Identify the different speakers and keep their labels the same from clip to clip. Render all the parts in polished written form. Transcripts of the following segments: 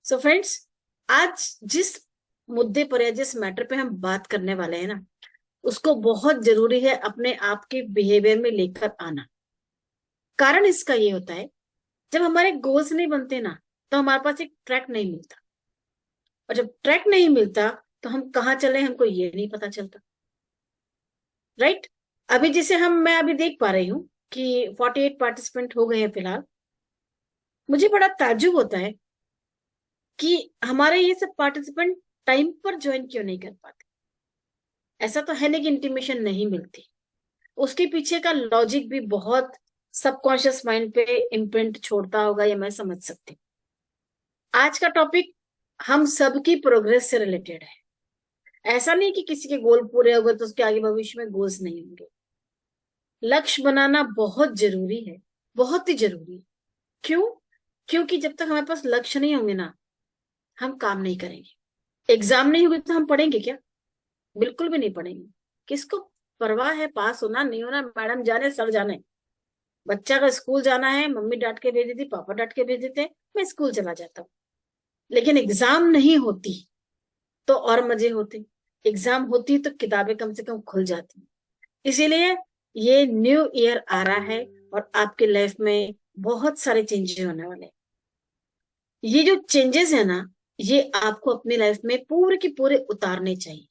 Speaker 1: So friends, आज जिस मुद्दे पर या जिस मैटर पे हम बात करने वाले हैं ना, उसको बहुत जरूरी है अपने आप के बिहेवियर में लेकर आना। कारण इसका ये होता है, जब हमारे गोल्स नहीं बनते ना, तो हमारे पास एक ट्रैक नहीं मिलता। और जब ट्रैक नहीं मिलता तो हम कहाँ चले हमको ये नहीं पता चलता। राइट। अभी जैसे मैं अभी देख पा रही हूँ कि 48 पार्टिसिपेंट हो गए हैं फिलहाल। मुझे बड़ा ताज्जुब होता है कि हमारे ये सब पार्टिसिपेंट टाइम पर ज्वाइन क्यों नहीं कर पाते। ऐसा तो है नहीं कि इंटीमेशन नहीं मिलती, उसके पीछे का लॉजिक भी बहुत सबकॉन्शियस माइंड पे इम्प्रिंट छोड़ता होगा, ये मैं समझ सकती हूँ। आज का टॉपिक हम सबकी प्रोग्रेस से रिलेटेड है। ऐसा नहीं कि किसी के गोल पूरे हो गए तो उसके आगे भविष्य में गोल्स नहीं होंगे। लक्ष्य बनाना बहुत जरूरी है, बहुत ही जरूरी है। क्यों? क्योंकि जब तक हमारे पास लक्ष्य नहीं होंगे ना, हम काम नहीं करेंगे। एग्जाम नहीं होगी तो हम पढ़ेंगे क्या? बिल्कुल भी नहीं पढ़ेंगे। किसको परवाह है पास होना नहीं होना, मैडम जाने सर जाने। बच्चा का स्कूल जाना है, मम्मी डांट के भेज देती, पापा डांट के भेज देते, मैं स्कूल चला जाता हूँ। लेकिन एग्जाम नहीं होती तो और मजे होते। एग्जाम होती तो किताबें कम से कम खुल जाती। इसीलिए ये न्यू ईयर आ रहा है और आपके लाइफ में बहुत सारे चेंजेस होने वाले हैं। ये जो चेंजेस है ना, ये आपको अपनी लाइफ में पूरे के पूरे उतारने चाहिए।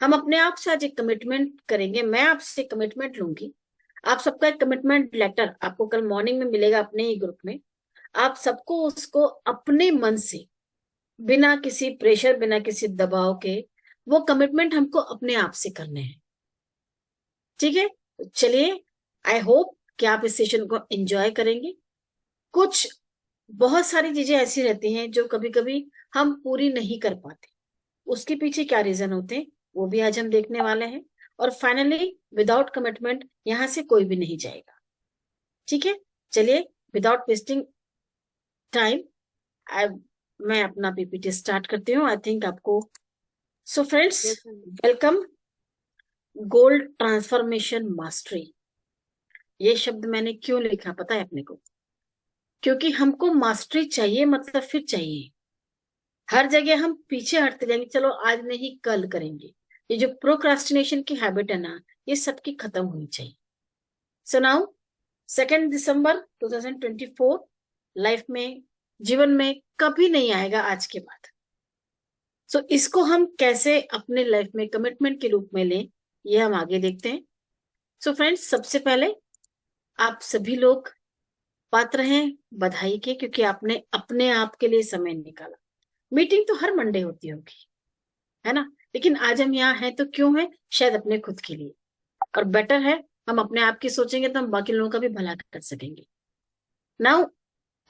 Speaker 1: हम अपने आप से आज एक कमिटमेंट करेंगे, मैं आपसे कमिटमेंट लूंगी। आप सबका एक कमिटमेंट लेटर आपको कल मॉर्निंग में मिलेगा अपने ही ग्रुप में। आप सबको उसको अपने मन से, बिना किसी प्रेशर, बिना किसी दबाव के, वो कमिटमेंट हमको अपने आप से करने हैं। ठीक है? तो चलिए, आई होप कि आप इस सेशन को एंजॉय करेंगे। कुछ बहुत सारी चीजें ऐसी रहती हैं जो कभी कभी हम पूरी नहीं कर पाते। उसके पीछे क्या रीजन होते हैं वो भी आज हम देखने वाले हैं। और फाइनली, विदाउट कमिटमेंट यहां से कोई भी नहीं जाएगा। ठीक है? चलिए, विदाउट वेस्टिंग टाइम, मैं अपना पीपीटी स्टार्ट करती हूँ। आई थिंक आपको। So friends, welcome. Gold transformation mastery, ये शब्द मैंने क्यों लिखा पता है अपने को? क्योंकि हमको मास्टरी चाहिए, मतलब फिर चाहिए। हर जगह हम पीछे हटते जाएंगे, चलो आज नहीं कल करेंगे। ये जो प्रोक्रास्टिनेशन की हैबिट है ना, ये सबकी खत्म होनी चाहिए। सो नाउ, 2 दिसंबर 2024 लाइफ में, जीवन में कभी नहीं आएगा आज के बाद। सो इसको हम कैसे अपने लाइफ में कमिटमेंट के रूप में लें, ये हम आगे देखते हैं। सो फ्रेंड्स, सबसे पहले आप सभी लोग पात्र हैं बधाई के, क्योंकि आपने अपने आप के लिए समय निकाला। मीटिंग तो हर मंडे होती होगी, है ना? लेकिन आज हम यहाँ हैं तो क्यों है? शायद अपने खुद के लिए। और बेटर है, हम अपने आप की सोचेंगे तो हम बाकी लोगों का भी भला कर सकेंगे। नाउ,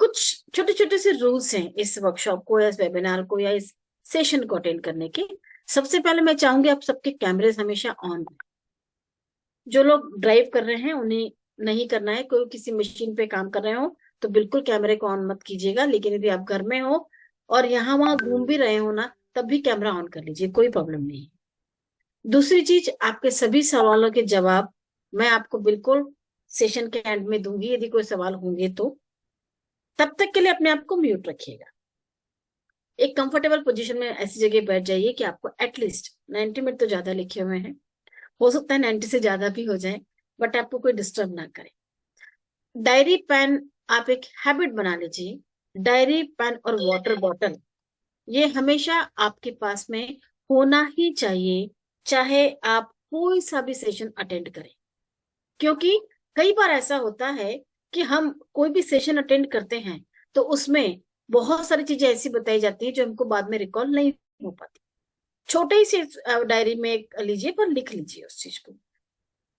Speaker 1: कुछ छोटे छोटे से रूल्स हैं इस वर्कशॉप को या इस वेबिनार को या इस सेशन को अटेंड करने के। सबसे पहले मैं चाहूंगी आप सबके कैमरे हमेशा ऑन। जो लोग ड्राइव कर रहे हैं उन्हें नहीं करना है। कोई किसी मशीन पे काम कर रहे हो तो बिल्कुल कैमरे को ऑन मत कीजिएगा। लेकिन यदि आप घर में हो और यहाँ वहां घूम भी रहे हो ना, तब भी कैमरा ऑन कर लीजिए, कोई प्रॉब्लम नहीं है। दूसरी चीज, आपके सभी सवालों के जवाब मैं आपको बिल्कुल सेशन के एंड में दूंगी, यदि कोई सवाल होंगे तो। तब तक के लिए अपने आप को म्यूट रखिएगा। एक कंफर्टेबल पोजीशन में ऐसी जगह बैठ जाइए कि आपको एटलीस्ट 90 मिनट तो ज्यादा लिखे हुए हैं, हो सकता है 90 से ज्यादा भी हो जाए, बट आपको कोई डिस्टर्ब ना करे। डायरी पेन, आप एक हैबिट बना लीजिए। डायरी पेन और वाटर बॉटल, ये हमेशा आपके पास में होना ही चाहिए, चाहे आप कोई सा भी सेशन अटेंड करें। क्योंकि कई बार ऐसा होता है कि हम कोई भी सेशन अटेंड करते हैं तो उसमें बहुत सारी चीजें ऐसी बताई जाती है जो हमको बाद में रिकॉल नहीं हो पाती। छोटे ही से डायरी में लीजिए, पर लिख लीजिए उस चीज को।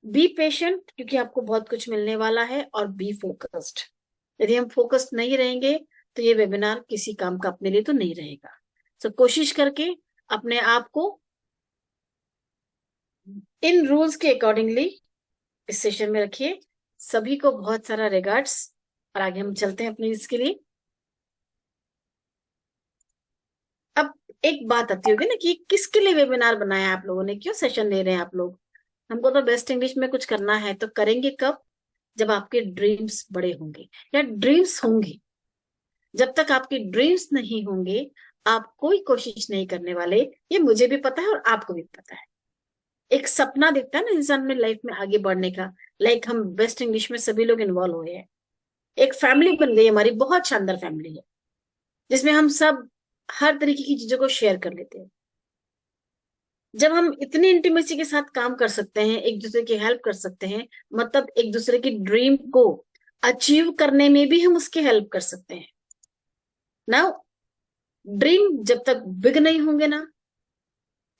Speaker 1: बी पेशेंट, क्योंकि आपको बहुत कुछ मिलने वाला है। और बी फोकस्ड, यदि हम फोकस्ड नहीं रहेंगे तो ये वेबिनार किसी काम का अपने लिए तो नहीं रहेगा। तो कोशिश करके अपने आप को इन रूल्स के अकॉर्डिंगली इस सेशन में रखिए। सभी को बहुत सारा रिगार्ड्स, और आगे हम चलते हैं अपने इसके लिए। अब एक बात आती होगी ना कि किसके लिए वेबिनार बनाया आप लोगों ने, क्यों सेशन ले रहे हैं आप लोग? हमको तो बेस्ट इंग्लिश में कुछ करना है, तो करेंगे कब? जब आपके ड्रीम्स बड़े होंगे या ड्रीम्स होंगे। जब तक आपके ड्रीम्स नहीं होंगे आप कोई कोशिश नहीं करने वाले। ये मुझे भी पता है और आपको भी पता है। एक सपना दिखता है ना इंसान में लाइफ में आगे बढ़ने का। लाइक हम बेस्ट इंग्लिश में सभी लोग इन्वॉल्व हुए हैं। एक फैमिली बन गई हमारी, बहुत शानदार फैमिली है जिसमें हम सब हर तरीके की चीजों को शेयर कर लेते हैं। जब हम इतनी इंटीमेसी के साथ काम कर सकते हैं, एक दूसरे की हेल्प कर सकते हैं, मतलब एक दूसरे की ड्रीम को अचीव करने में भी हम उसकी हेल्प कर सकते हैं ना। ड्रीम जब तक बिग नहीं होंगे ना,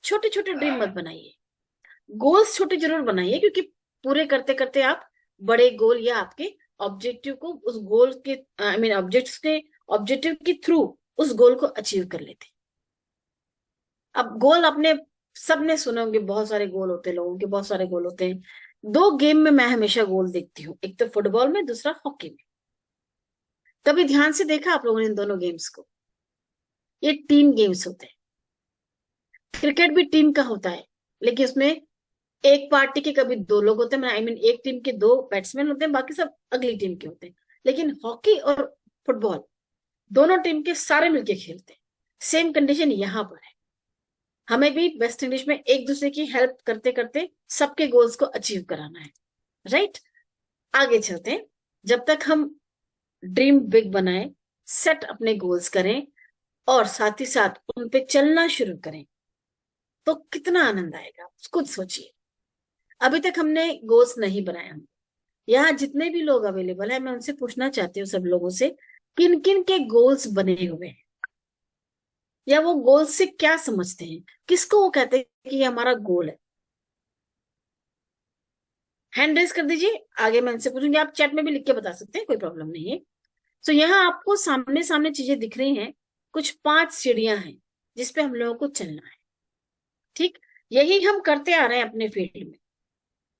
Speaker 1: छोटे छोटे ड्रीम मत बनाइए। गोल्स छोटे जरूर बनाइए, क्योंकि पूरे करते करते आप बड़े गोल या आपके ऑब्जेक्टिव को उस गोल के आई मीन ऑब्जेक्टिव के थ्रू उस गोल को अचीव कर लेते। अब गोल अपने सबने सुने होंगे, बहुत सारे गोल होते हैं लोगों के, बहुत सारे गोल होते हैं। दो गेम में मैं हमेशा गोल देखती हूँ, एक तो फुटबॉल में, दूसरा हॉकी में। कभी ध्यान से देखा आप लोगों ने इन दोनों गेम्स को? ये टीम गेम्स होते हैं। क्रिकेट भी टीम का होता है, लेकिन उसमें एक पार्टी के कभी दो लोग होते हैं, आई मीन एक टीम के दो बैट्समैन होते हैं, बाकी सब अगली टीम के होते हैं। लेकिन हॉकी और फुटबॉल दोनों टीम के सारे मिलके खेलते हैं। सेम कंडीशन यहाँ पर है। हमें भी वेस्ट इंडीज में एक दूसरे की हेल्प करते करते सबके गोल्स को अचीव कराना है, राइट। आगे चलते हैं। जब तक हम ड्रीम बिग बनाए, सेट अपने गोल्स करें और साथ ही साथ उन पे चलना शुरू करें, तो कितना आनंद आएगा खुद सोचिए। अभी तक हमने गोल्स नहीं बनाए। हम यहाँ जितने भी लोग अवेलेबल है, मैं उनसे पूछना चाहती हूँ सब लोगों से, किन किन के गोल्स बने हुए हैं, या वो गोल्स से क्या समझते हैं, किसको वो कहते हैं कि ये हमारा गोल है। हैंड रेस कर दीजिए, आगे मैं इनसे पूछूंगी। आप चैट में भी लिख के बता सकते हैं, कोई प्रॉब्लम नहीं है। तो यहाँ आपको सामने सामने चीजें दिख रही हैं, कुछ 5 सीढ़ियां हैं जिसपे हम लोगों को चलना है, ठीक। यही हम करते आ रहे हैं अपने फील्ड में,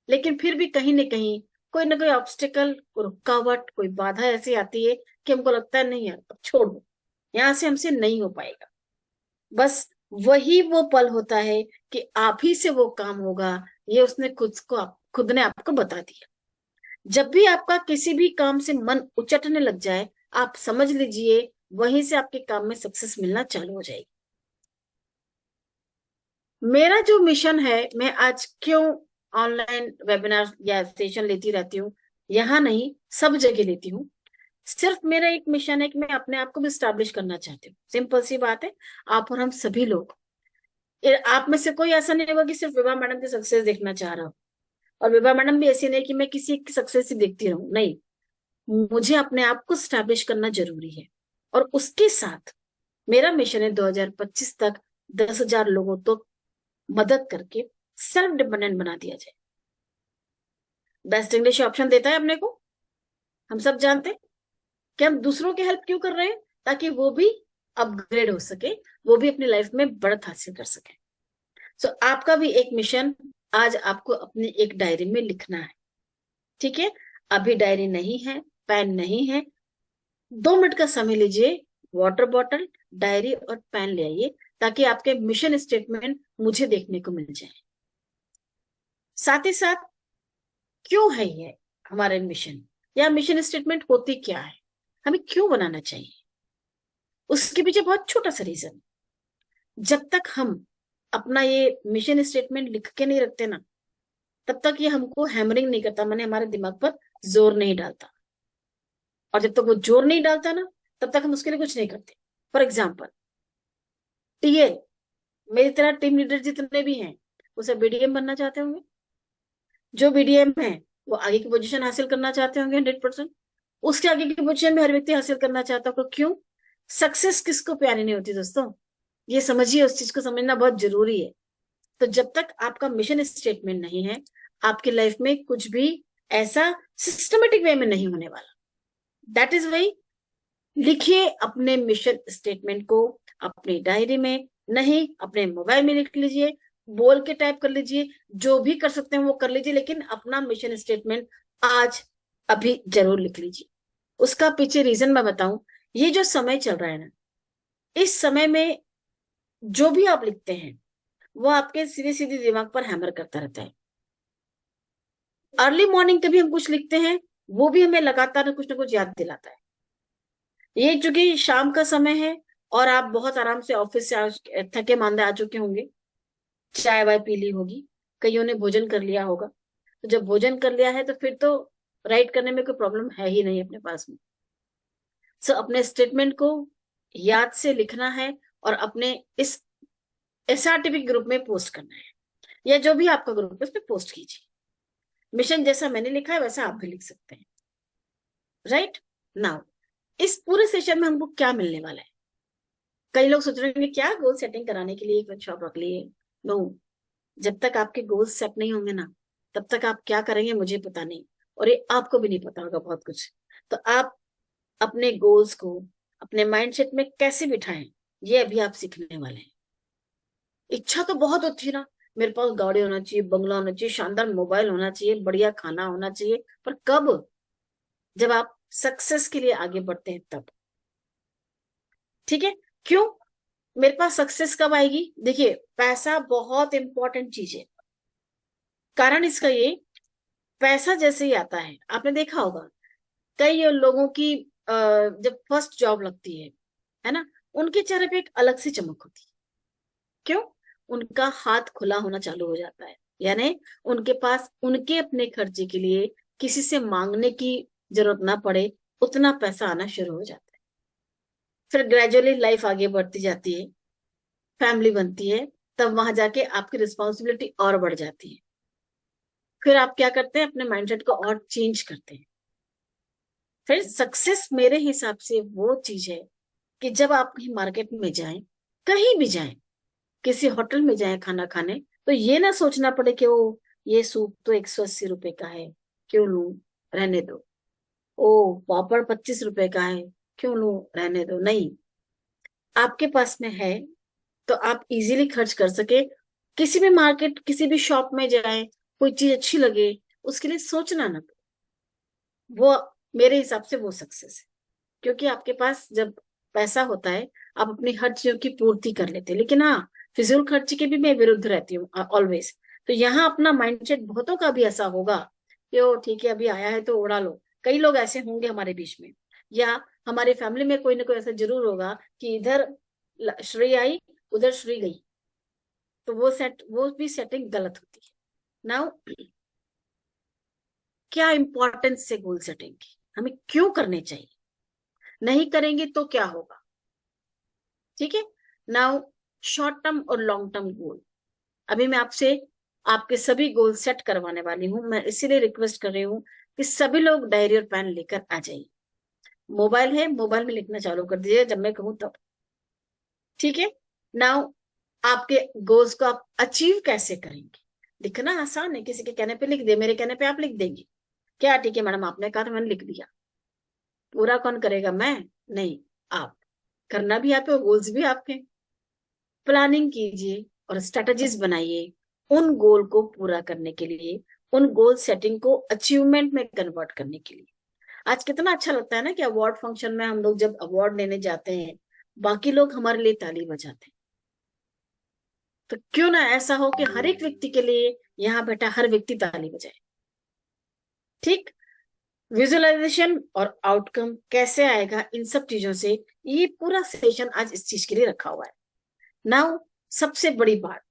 Speaker 1: लेकिन फिर भी कहीं ना कोई ऑब्स्टिकल, रुकावट, कोई बाधा ऐसी आती है कि हमको लगता है नहीं यार अब छोड़ दो, यहाँ से हमसे नहीं हो पाएगा। बस वही वो पल होता है कि आप ही से वो काम होगा, ये उसने खुद ने आपको बता दिया। जब भी आपका किसी भी काम से मन उचटने लग जाए, आप समझ लीजिए वहीं से आपके काम में सक्सेस मिलना चालू हो जाएगी। मेरा जो मिशन है, मैं आज क्यों ऑनलाइन वेबिनार या सेशन लेती रहती हूँ, यहाँ नहीं सब जगह लेती हूँ, सिर्फ मेरा एक मिशन है कि मैं अपने आप को भी स्टैब्लिश करना चाहती हूँ। सिंपल सी बात है। आप और हम सभी लोग, आप में से कोई ऐसा नहीं होगा कि सिर्फ विभा मैडम की सक्सेस देखना चाह रहा हूँ, और विभा मैडम भी ऐसी नहीं कि मैं किसी की सक्सेस ही देखती रहूं, नहीं। मुझे अपने आप को स्टैब्लिश करना जरूरी है, और उसके साथ मेरा मिशन है 2025 तक 10,000 लोगों तो मदद करके सेल्फ डिपेंडेंट बना दिया जाए। बेस्ट इंग्लिश ऑप्शन देता है अपने को, हम सब जानते हैं कि हम दूसरों की हेल्प क्यों कर रहे हैं, ताकि वो भी अपग्रेड हो सके, वो भी अपनी लाइफ में बढ़त हासिल कर सके। सो आपका भी एक मिशन आज आपको अपनी एक डायरी में लिखना है, ठीक है। अभी डायरी नहीं है, पेन नहीं है, 2 मिनट का समय लीजिए, वाटर बॉटल, डायरी और पेन ले आइए, ताकि आपके मिशन स्टेटमेंट मुझे देखने को मिल जाए। साथ ही साथ क्यों है ये हमारे मिशन, या मिशन स्टेटमेंट होती क्या है, हमें क्यों बनाना चाहिए, उसके पीछे बहुत छोटा सा रीजन। जब तक हम अपना ये मिशन स्टेटमेंट लिख के नहीं रखते ना, तब तक ये हमको हैमरिंग नहीं करता, मैंने हमारे दिमाग पर जोर नहीं डालता। और जब तक वो जोर नहीं डालता ना, तब तक हम उसके लिए कुछ नहीं करते। फॉर एग्जाम्पल, टीएल, मेरी तरह टीम लीडर जितने भी हैं वो सब बीडीएम बनना चाहते होंगे। जो बीडीएम है वो आगे की पोजीशन हासिल करना चाहते होंगे 100%। उसके आगे की पोजीशन में हर व्यक्ति हासिल करना चाहता होगा। क्यों? सक्सेस किसको प्यारी नहीं होती दोस्तों, ये समझिए, उस चीज को समझना बहुत जरूरी है। तो जब तक आपका मिशन स्टेटमेंट नहीं है, आपकी लाइफ में कुछ भी ऐसा सिस्टमेटिक वे में नहीं होने वाला। दैट इज वाई लिखिए अपने मिशन स्टेटमेंट को अपनी डायरी में, नहीं अपने मोबाइल में लिख लीजिए, बोल के टाइप कर लीजिए, जो भी कर सकते हैं वो कर लीजिए, लेकिन अपना मिशन स्टेटमेंट आज अभी जरूर लिख लीजिए। उसका पीछे रीजन मैं बताऊं, ये जो समय चल रहा है ना, इस समय में जो भी आप लिखते हैं वो आपके सीधे सीधे दिमाग पर हैमर करता रहता है। अर्ली मॉर्निंग कभी हम कुछ लिखते हैं, वो भी हमें लगातार कुछ ना कुछ याद दिलाता है। ये चूंकि शाम का समय है और आप बहुत आराम से ऑफिस से थके मांदे आ चुके होंगे, चाय वाय पी ली होगी, कईयों ने भोजन कर लिया होगा। तो जब भोजन कर लिया है तो फिर तो राइट करने में कोई प्रॉब्लम है ही नहीं अपने पास में। सो अपने स्टेटमेंट को याद से लिखना है और अपने इस एसआरटीपी ग्रुप में पोस्ट करना है, या जो भी आपका ग्रुप है उस पर पोस्ट कीजिए। मिशन जैसा मैंने लिखा है वैसा आप भी लिख सकते हैं। राइट नाउ, इस पूरे सेशन में हमको क्या मिलने वाला है? कई लोग सोच रहे होंगे क्या गोल सेटिंग कराने के लिए एक वर्कशॉप रख लिए। नो, जब तक आपके गोल्स सेट नहीं होंगे ना, तब तक आप क्या करेंगे मुझे पता नहीं, और ये आपको भी नहीं पता होगा बहुत कुछ। तो आप अपने गोल्स को अपने माइंडसेट में कैसे बिठाएं, ये अभी आप सीखने वाले हैं। इच्छा तो बहुत होती है ना, मेरे पास गाड़ी होना चाहिए, बंगला होना चाहिए, शानदार मोबाइल होना चाहिए, बढ़िया खाना होना चाहिए, पर कब? जब आप सक्सेस के लिए आगे बढ़ते हैं तब। ठीक है, क्यों? मेरे पास सक्सेस कब आएगी? देखिए, पैसा बहुत इंपॉर्टेंट चीज है। कारण इसका ये, पैसा जैसे ही आता है, आपने देखा होगा कई लोगों की जब फर्स्ट जॉब लगती है ना, उनके चेहरे पे एक अलग सी चमक होती है। क्यों? उनका हाथ खुला होना चालू हो जाता है, यानी उनके पास उनके अपने खर्चे के लिए किसी से मांगने की जरूरत ना पड़े, उतना पैसा आना शुरू हो जाता है। फिर ग्रेजुअली लाइफ आगे बढ़ती जाती है, फैमिली बनती है, तब वहां जाके आपकी रिस्पॉन्सिबिलिटी और बढ़ जाती है। फिर आप क्या करते हैं, अपने माइंडसेट को और चेंज करते हैं। फिर सक्सेस मेरे हिसाब से वो चीज है कि जब आप कहीं मार्केट में जाएं, कहीं भी जाएं, किसी होटल में जाएं खाना खाने, तो ये ना सोचना पड़े कि वो ये सूप तो 180 रुपए का है, क्यों लूं, रहने दो। ओ पापड़ 25 रुपए का है, क्यों लूं, रहने दो। नहीं, आपके पास में है तो आप इजीली खर्च कर सके। किसी भी मार्केट, किसी भी शॉप में जाए, कोई चीज अच्छी लगे, उसके लिए सोचना ना, वो मेरे हिसाब से वो सक्सेस है। क्योंकि आपके पास जब पैसा होता है, आप अपनी हर चीजों की पूर्ति कर लेते हैं। लेकिन हाँ, फिजूल खर्ची के भी मैं विरुद्ध रहती हूँ ऑलवेज। तो यहाँ अपना माइंडसेट बहुतों का भी ऐसा होगा कि ओ ठीक है, अभी आया है तो उड़ा लो। कई लोग ऐसे होंगे हमारे बीच में, या हमारे फैमिली में कोई ना कोई ऐसा जरूर होगा कि इधर श्री आई, उधर श्री गई। तो वो भी सेटिंग गलत होती है। नाउ, क्या इंपॉर्टेंस है गोल सेटिंग की, हमें क्यों करने चाहिए, नहीं करेंगे तो क्या होगा? ठीक है, नाउ, शॉर्ट टर्म और लॉन्ग टर्म गोल। अभी मैं आपसे आपके सभी गोल सेट करवाने वाली हूँ। मैं इसीलिए रिक्वेस्ट कर रही हूँ कि सभी लोग डायरी और पेन लेकर आ जाइए। मोबाइल है, मोबाइल में लिखना चालू कर दीजिए जब मैं कहूँ तब। ठीक है, नाउ, आपके गोल्स को आप अचीव कैसे करेंगे? लिखना आसान है, किसी के कहने पे लिख दे, मेरे कहने पे आप लिख देंगे क्या? ठीक है मैडम, आपने कहा तो मैंने लिख दिया। पूरा कौन करेगा? मैं नहीं, आप। करना भी आप, गोल्स भी आपके। प्लानिंग कीजिए और स्ट्रेटजीज बनाइए उन गोल को पूरा करने के लिए, उन गोल सेटिंग को अचीवमेंट में कन्वर्ट करने के लिए। आज कितना अच्छा लगता है ना कि अवार्ड फंक्शन में हम लोग जब अवार्ड लेने जाते हैं, बाकी लोग हमारे लिए ताली बजाते हैं। तो क्यों ना ऐसा हो कि हर एक व्यक्ति के लिए यहाँ बैठा हर व्यक्ति ताली बजाए। ठीक, विजुअलाइजेशन और आउटकम कैसे आएगा इन सब चीजों से, ये पूरा सेशन आज इस चीज के लिए रखा हुआ है। नाउ, सबसे बड़ी बात,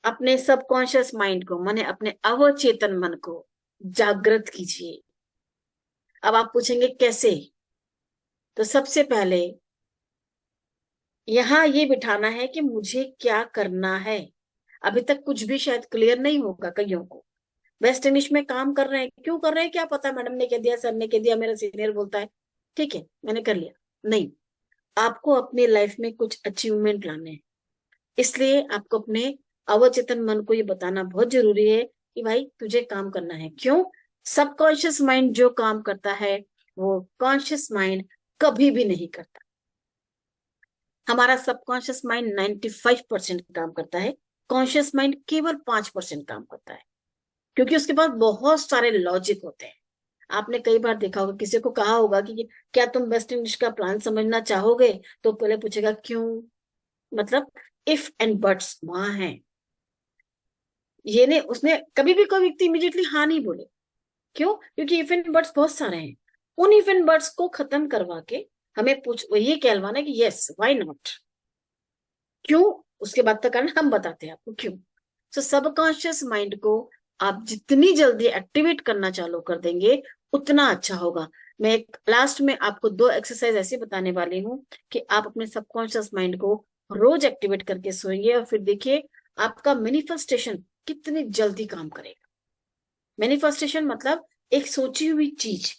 Speaker 1: अपने सबकॉन्शियस माइंड को, माने अपने अवचेतन मन को जागृत कीजिए। अब आप पूछेंगे कैसे? तो सबसे पहले यहाँ ये बिठाना है कि मुझे क्या करना है। अभी तक कुछ भी शायद क्लियर नहीं होगा कईयों को। वेस्ट इंडीज में काम कर रहे हैं, क्यों कर रहे हैं क्या पता, मैडम ने कह दिया, सर ने कह दिया, मेरा सीनियर बोलता है, ठीक है मैंने कर लिया। नहीं, आपको अपनी लाइफ में कुछ अचीवमेंट लाने हैं। इसलिए आपको अपने अवचेतन मन को ये बताना बहुत जरूरी है कि भाई तुझे काम करना है। क्यों? सबकॉन्शियस माइंड जो काम करता है वो कॉन्शियस माइंड कभी भी नहीं करता। हमारा सबकॉन्शियस माइंड 95% काम करता है, कॉन्शियस माइंड केवल 5% काम करता है। क्योंकि उसके पास बहुत सारे लॉजिक होते हैं। आपने कई बार देखा होगा, किसी को कहा होगा कि क्या तुम वेस्ट इंडीज का प्लान समझना चाहोगे, तो पहले पूछेगा क्यों, मतलब इफ एंड बट्स वहां है। ये नहीं, उसने कभी भी कोई व्यक्ति इमीडिएटली हाँ नहीं बोले। क्यों? क्योंकि इफ एंड बट्स बहुत सारे हैं। उन इफ एंड बट्स को खत्म करवा के हमें ये कहलवाना कि यस व्हाई नॉट, क्यों, उसके बाद का कारण हम बताते हैं आपको क्यों। सो सबकॉन्शियस माइंड को आप जितनी जल्दी एक्टिवेट करना चालू कर देंगे उतना अच्छा होगा। मैं एक लास्ट में आपको 2 एक्सरसाइज ऐसी बताने वाली हूँ कि आप अपने सबकॉन्शियस माइंड को रोज एक्टिवेट करके सोएंगे और फिर देखिए आपका मैनिफेस्टेशन कितनी जल्दी काम करेगा। मैनिफेस्टेशन मतलब एक सोची हुई चीज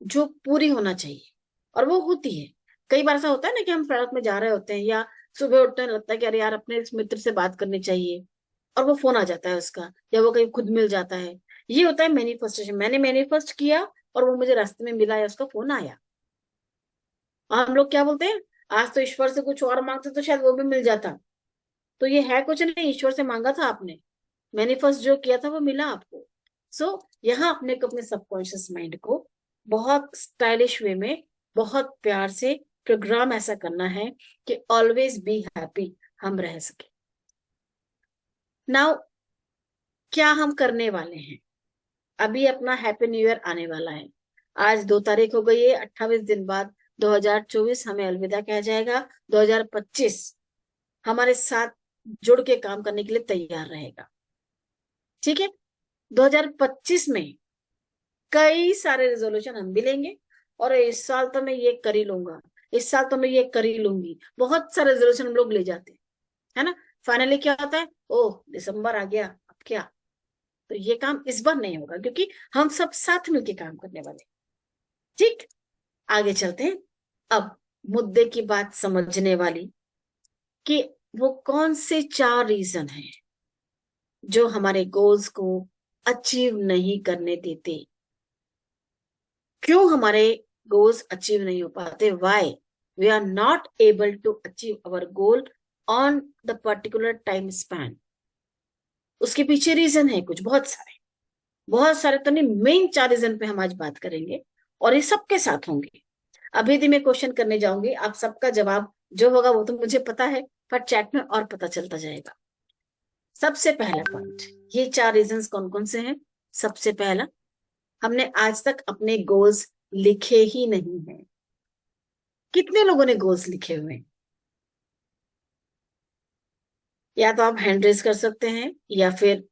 Speaker 1: जो पूरी होना चाहिए और वो होती है। कई बार ऐसा होता है ना कि हम सड़क में जा रहे होते हैं या सुबह उठते हैं, लगता है कि अरे यार अपने इस मित्र से बात करनी चाहिए, और वो फोन आ जाता है उसका, या वो कहीं खुद मिल जाता है। ये होता है मैनिफेस्टेशन, मैंने मैनिफेस्ट किया और वो मुझे रास्ते में मिला या उसका फोन आया। और हम लोग क्या बोलते हैं, आज तो ईश्वर से कुछ और मांगते तो शायद वो भी मिल जाता। तो ये है कुछ नहीं, ईश्वर से मांगा था आपने, मैनिफेस्ट जो किया था वो मिला आपको। सो यहाँ अपने को अपने सबकॉन्शियस माइंड को बहुत स्टाइलिश वे में, बहुत प्यार से प्रोग्राम ऐसा करना है कि ऑलवेज बी हैप्पी हम रह सके। नाउ क्या हम करने वाले हैं, अभी अपना हैप्पी न्यू ईयर आने वाला है। आज 2 तारीख हो गई है, 28 दिन बाद 2024 हमें अलविदा कहा जाएगा। 2025 हमारे साथ जुड़ के काम करने के लिए तैयार रहेगा, ठीक है। 2025 में कई सारे रेजोल्यूशन हम भी लेंगे, और इस साल तो मैं ये कर ही लूंगा, इस साल तो मैं ये कर ही लूंगी, बहुत सारे रेजोल्यूशन हम लोग ले जाते हैं, है ना। फाइनली क्या होता है, ओह दिसंबर आ गया, अब क्या। तो ये काम इस बार नहीं होगा क्योंकि हम सब साथ मिलके काम करने वाले, ठीक। आगे चलते हैं अब मुद्दे की बात समझने वाली, कि वो कौन से 4 रीजन हैं जो हमारे गोल्स को अचीव नहीं करने देते। क्यों हमारे गोल्स अचीव नहीं हो पाते, why we are not able to achieve our goal on the particular time span. उसके पीछे रीजन है कुछ, बहुत सारे तो नहीं, मेन 4 रीजन पे हम आज बात करेंगे और ये सबके साथ होंगे। अभी भी मैं क्वेश्चन करने जाऊंगी, आप सबका जवाब जो होगा वो तो मुझे पता है, पर चैट में और पता चलता जाएगा। सबसे पहला पॉइंट, ये 4 रीजंस कौन कौन से हैं। सबसे पहला, हमने आज तक अपने गोल्स लिखे ही नहीं है। कितने लोगों ने गोल्स लिखे हुए हैं, या तो आप हैंड रेज कर सकते हैं या फिर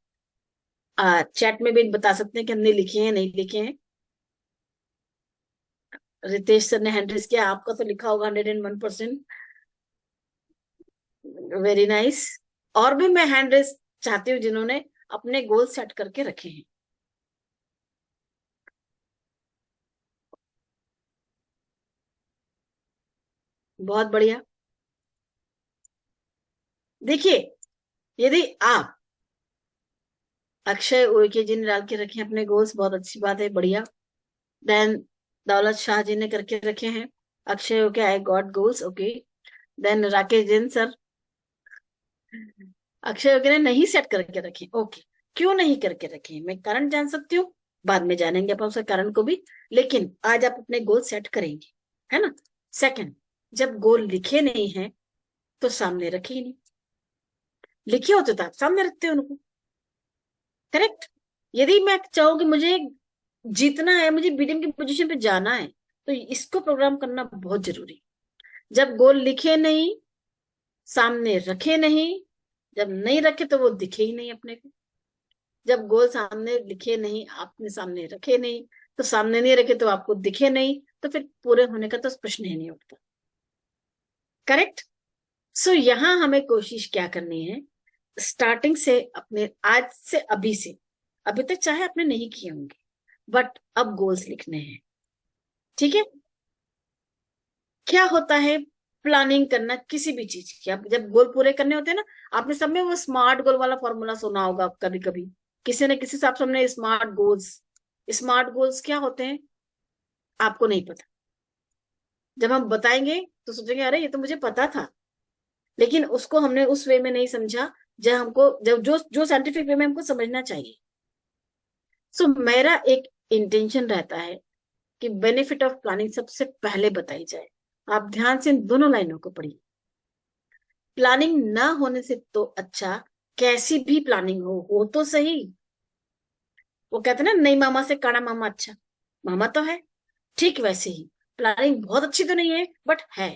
Speaker 1: चैट में भी बता सकते हैं कि हमने लिखे हैं नहीं लिखे हैं। रितेश सर ने हैंड रेज किया, आपका तो लिखा होगा 101%। Very nice. और भी मैं हैंड रेज चाहती हूँ जिन्होंने अपने गोल सेट करके रखे हैं। बहुत बढ़िया। देखिए, यदि आप अक्षय उइके जी ने डाल के रखे हैं अपने गोल्स, बहुत अच्छी बात है, बढ़िया। देन दौलत शाह जी ने करके रखे हैं, Akshay okay I got goals, okay. Then Rakesh Jain sir, Akshay okay ने नहीं सेट करके रखे, ओके। क्यों नहीं करके रखे, मैं कारण जान सकती हूँ, बाद में जानेंगे अपन उसके कारण को भी, लेकिन आज आप अपने गोल सेट करेंगे, है ना। सेकंड, जब गोल लिखे नहीं है तो सामने रखे ही नहीं, लिखे होते तो आप सामने रखते हो उनको, करेक्ट। यदि मैं चाहूंगी मुझे जीतना है, मुझे बीडीएम की पोजीशन पे जाना है, तो इसको प्रोग्राम करना बहुत जरूरी। जब गोल लिखे नहीं, सामने रखे नहीं, जब नहीं रखे तो वो दिखे ही नहीं अपने को। जब गोल सामने लिखे नहीं, आपने सामने रखे नहीं, तो सामने नहीं रखे तो आपको दिखे नहीं, तो फिर पूरे होने का तो प्रश्न ही नहीं उठता, करेक्ट। सो यहाँ हमें कोशिश क्या करनी है, स्टार्टिंग से अपने आज से अभी से, अभी तक चाहे आपने नहीं किए होंगे बट अब गोल्स लिखने हैं, ठीक है। क्या होता है प्लानिंग करना किसी भी चीज की, आप जब गोल पूरे करने होते हैं ना, आपने सब में वो स्मार्ट गोल वाला फॉर्मूला सुना होगा कभी कभी, किसी न किसी हिसाब से हमने स्मार्ट गोल्स क्या होते हैं आपको नहीं पता। जब हम बताएंगे तो सोचेंगे अरे ये तो मुझे पता था, लेकिन उसको हमने उस वे में नहीं समझा जब हमको, जब जो जो साइंटिफिक वे में हमको समझना चाहिए। सो मेरा एक इंटेंशन रहता है कि बेनिफिट ऑफ प्लानिंग सबसे पहले बताई जाए। आप ध्यान से इन दोनों लाइनों को पढ़िए। प्लानिंग ना होने से तो अच्छा कैसी भी प्लानिंग हो तो सही। वो कहते हैं ना, नई मामा से काड़ा मामा अच्छा, मामा तो है, ठीक वैसे ही प्लानिंग बहुत अच्छी तो नहीं है, बट है।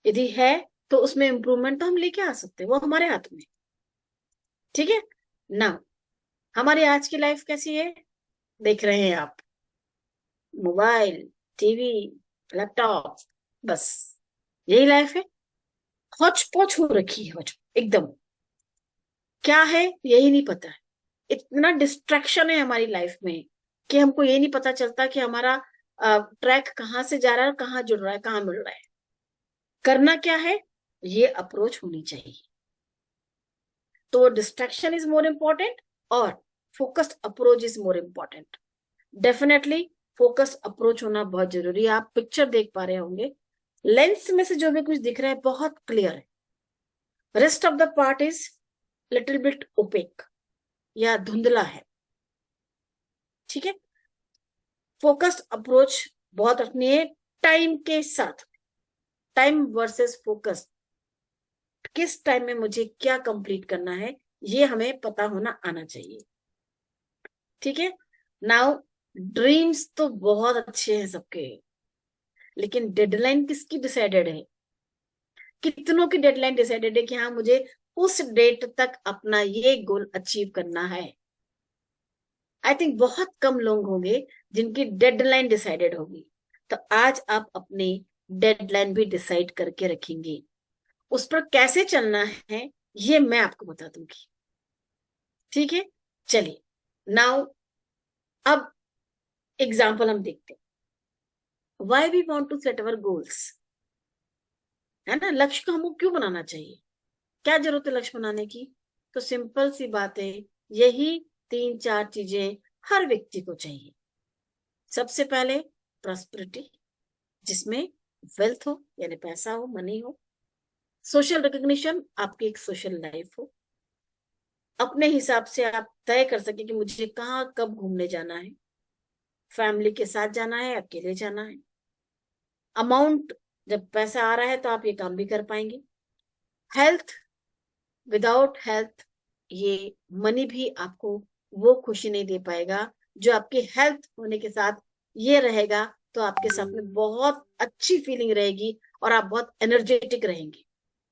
Speaker 1: यदि है तो उसमें इम्प्रूवमेंट तो हम लेके आ सकते हैं, वो हमारे हाथ में। ठीक है ना। हमारी आज की लाइफ कैसी है, देख रहे हैं आप, मोबाइल, टीवी, लैपटॉप, बस यही लाइफ है। हौच पौच हो रखी है, हौच एकदम। क्या है यही नहीं पता है। इतना डिस्ट्रैक्शन है हमारी लाइफ में कि हमको ये नहीं पता चलता कि हमारा ट्रैक कहाँ से जा रहा है, कहाँ जुड़ रहा है, कहाँ मिल रहा है। करना क्या है, ये अप्रोच होनी चाहिए। तो डिस्ट्रैक्शन इज मोर इम्पोर्टेंट और focused approach is more important. Definitely focused approach होना बहुत जरूरी है। आप पिक्चर देख पा रहे होंगे, लेंस में से जो भी कुछ दिख रहा है बहुत क्लियर है, rest of the part is little bit opaque या धुंधला है। ठीक है, फोकस्ड अप्रोच बहुत रखनी है टाइम के साथ। टाइम वर्सेस फोकस, किस टाइम में मुझे क्या कंप्लीट करना है, ये हमें पता होना आना चाहिए। ठीक है। नाउ ड्रीम्स तो बहुत अच्छे हैं सबके, लेकिन डेडलाइन किसकी डिसाइडेड है? कितनों की डेडलाइन डिसाइडेड है कि हाँ मुझे उस डेट तक अपना ये गोल अचीव करना है। आई थिंक बहुत कम लोग होंगे जिनकी डेडलाइन डिसाइडेड होगी। तो आज आप अपनी डेडलाइन भी डिसाइड करके रखेंगे, उस पर कैसे चलना है ये मैं आपको बता दूंगी। ठीक है, चलिए नाउ अब एग्जाम्पल हम देखते हैं। Why we want to set our goals, है ना। लक्ष्य को हमको क्यों बनाना चाहिए, क्या जरूरत है लक्ष्य बनाने की? तो सिंपल सी बात है, यही तीन चार चीजें हर व्यक्ति को चाहिए। सबसे पहले प्रॉस्पेरिटी, जिसमें वेल्थ हो यानी पैसा हो, मनी हो। सोशल रिकॉग्निशन, आपकी एक सोशल लाइफ हो, अपने हिसाब से आप तय कर सके कि मुझे कहाँ कब घूमने जाना है, फैमिली के साथ जाना है, अकेले जाना है। अमाउंट, जब पैसा आ रहा है तो आप ये काम भी कर पाएंगे। हेल्थ, विदाउट हेल्थ ये मनी भी आपको वो खुशी नहीं दे पाएगा जो आपकी हेल्थ होने के साथ ये रहेगा। तो आपके साथ में बहुत अच्छी फीलिंग रहेगी और आप बहुत एनर्जेटिक रहेंगे।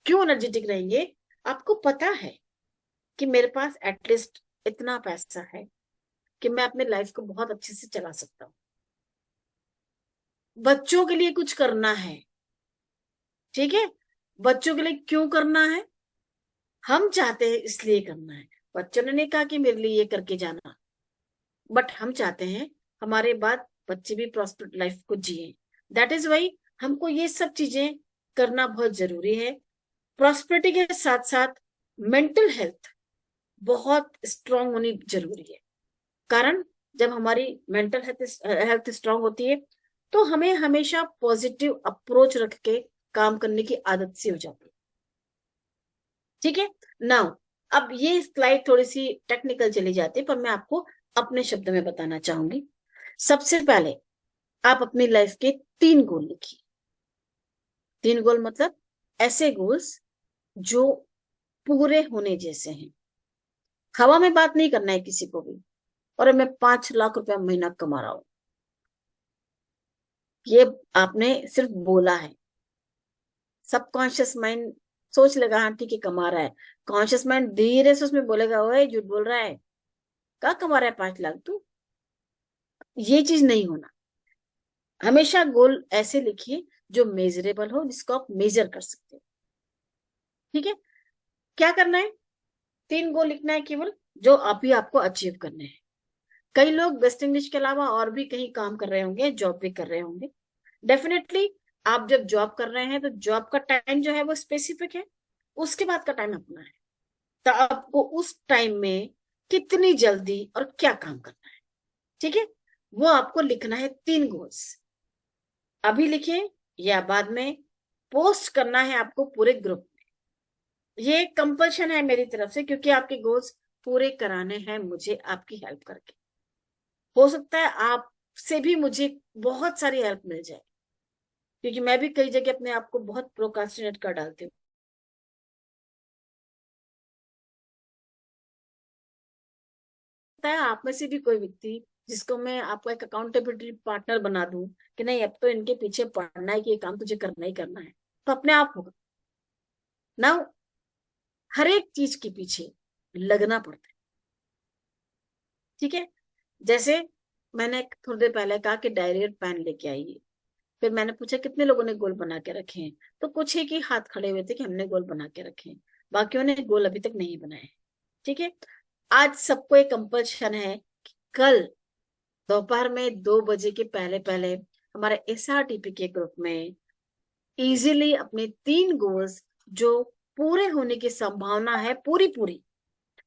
Speaker 1: क्यों एनर्जेटिक रहेंगे? आपको पता है कि मेरे पास एटलीस्ट इतना पैसा है कि मैं अपने लाइफ को बहुत अच्छे से चला सकता हूँ। बच्चों के लिए कुछ करना है, ठीक है। बच्चों के लिए क्यों करना है? हम चाहते हैं इसलिए करना है। बच्चों ने नहीं कहा कि मेरे लिए ये करके जाना, बट हम चाहते हैं हमारे बाद बच्चे भी प्रॉस्पर लाइफ को जिए। दैट इज वाई हमको ये सब चीजें करना बहुत जरूरी है। प्रॉस्पेरिटी के साथ साथ मेंटल हेल्थ बहुत स्ट्रांग होनी जरूरी है। कारण जब हमारी मेंटल हेल्थ स्ट्रांग होती है तो हमें हमेशा पॉजिटिव अप्रोच रख के काम करने की आदत सी हो जाती है। ठीक है। नाउ अब ये स्लाइड थोड़ी सी टेक्निकल चली जाती है, पर मैं आपको अपने शब्द में बताना चाहूंगी। सबसे पहले आप अपनी लाइफ के 3 गोल लिखिए। 3 गोल मतलब ऐसे गोल्स जो पूरे होने जैसे हैं। हवा में बात नहीं करना है किसी को भी, और मैं 5 लाख रुपया महीना कमा रहा हूं, ये आपने सिर्फ बोला है। सबकॉन्शियस माइंड सोच लेगा हाँ ठीक है कमा रहा है, कॉन्शियस माइंड धीरे से उसमें बोलेगा ओए झूठ बोल रहा है, क्या कमा रहा है 5 लाख तू। ये चीज नहीं होना। हमेशा गोल ऐसे लिखिए जो मेजरेबल हो, जिसको आप मेजर कर सकते हो। ठीक है, क्या करना है? 3 गोल लिखना है केवल, जो आप ही आपको अचीव करने हैं। कई लोग वेस्ट इंडीज के अलावा और भी कहीं काम कर रहे होंगे, जॉब भी कर रहे होंगे। डेफिनेटली आप जब जॉब कर रहे हैं तो जॉब का टाइम जो है वो स्पेसिफिक है, उसके बाद का टाइम अपना है। तो आपको उस टाइम में कितनी जल्दी और क्या काम करना है, ठीक है, वो आपको लिखना है। 3 गोल्स अभी लिखें या बाद में पोस्ट करना है आपको पूरे ग्रुप में। ये कंपल्शन है मेरी तरफ से, क्योंकि आपके गोल्स पूरे कराने हैं मुझे आपकी हेल्प करके। हो सकता है आपसे भी मुझे बहुत सारी हेल्प मिल जाए, क्योंकि मैं भी कई जगह अपने आप को बहुत प्रोकास्टिनेट कर डालती हूँ। आप में से भी कोई व्यक्ति जिसको मैं आपको एक अकाउंटेबिलिटी पार्टनर बना दूं कि नहीं अब तो इनके पीछे पड़ना है कि ये काम तुझे करना ही करना है, तो अपने आप होगा ना। हर एक चीज के पीछे लगना पड़ता है, ठीक है। जैसे मैंने थोड़ी देर पहले कहा कि डायरी और पेन लेके आइए, फिर मैंने पूछा कितने लोगों ने गोल बना के रखे हैं, तो कुछ ही की हाथ खड़े हुए थे कि हमने गोल बना के रखे हैं, बाकियों ने गोल अभी तक नहीं बनाए, ठीक है। आज सबको एक कंपल्शन है कि कल दोपहर में 2 बजे के पहले पहले हमारे SRTP के ग्रुप में इजीली अपने 3 गोल्स जो पूरे होने की संभावना है पूरी पूरी,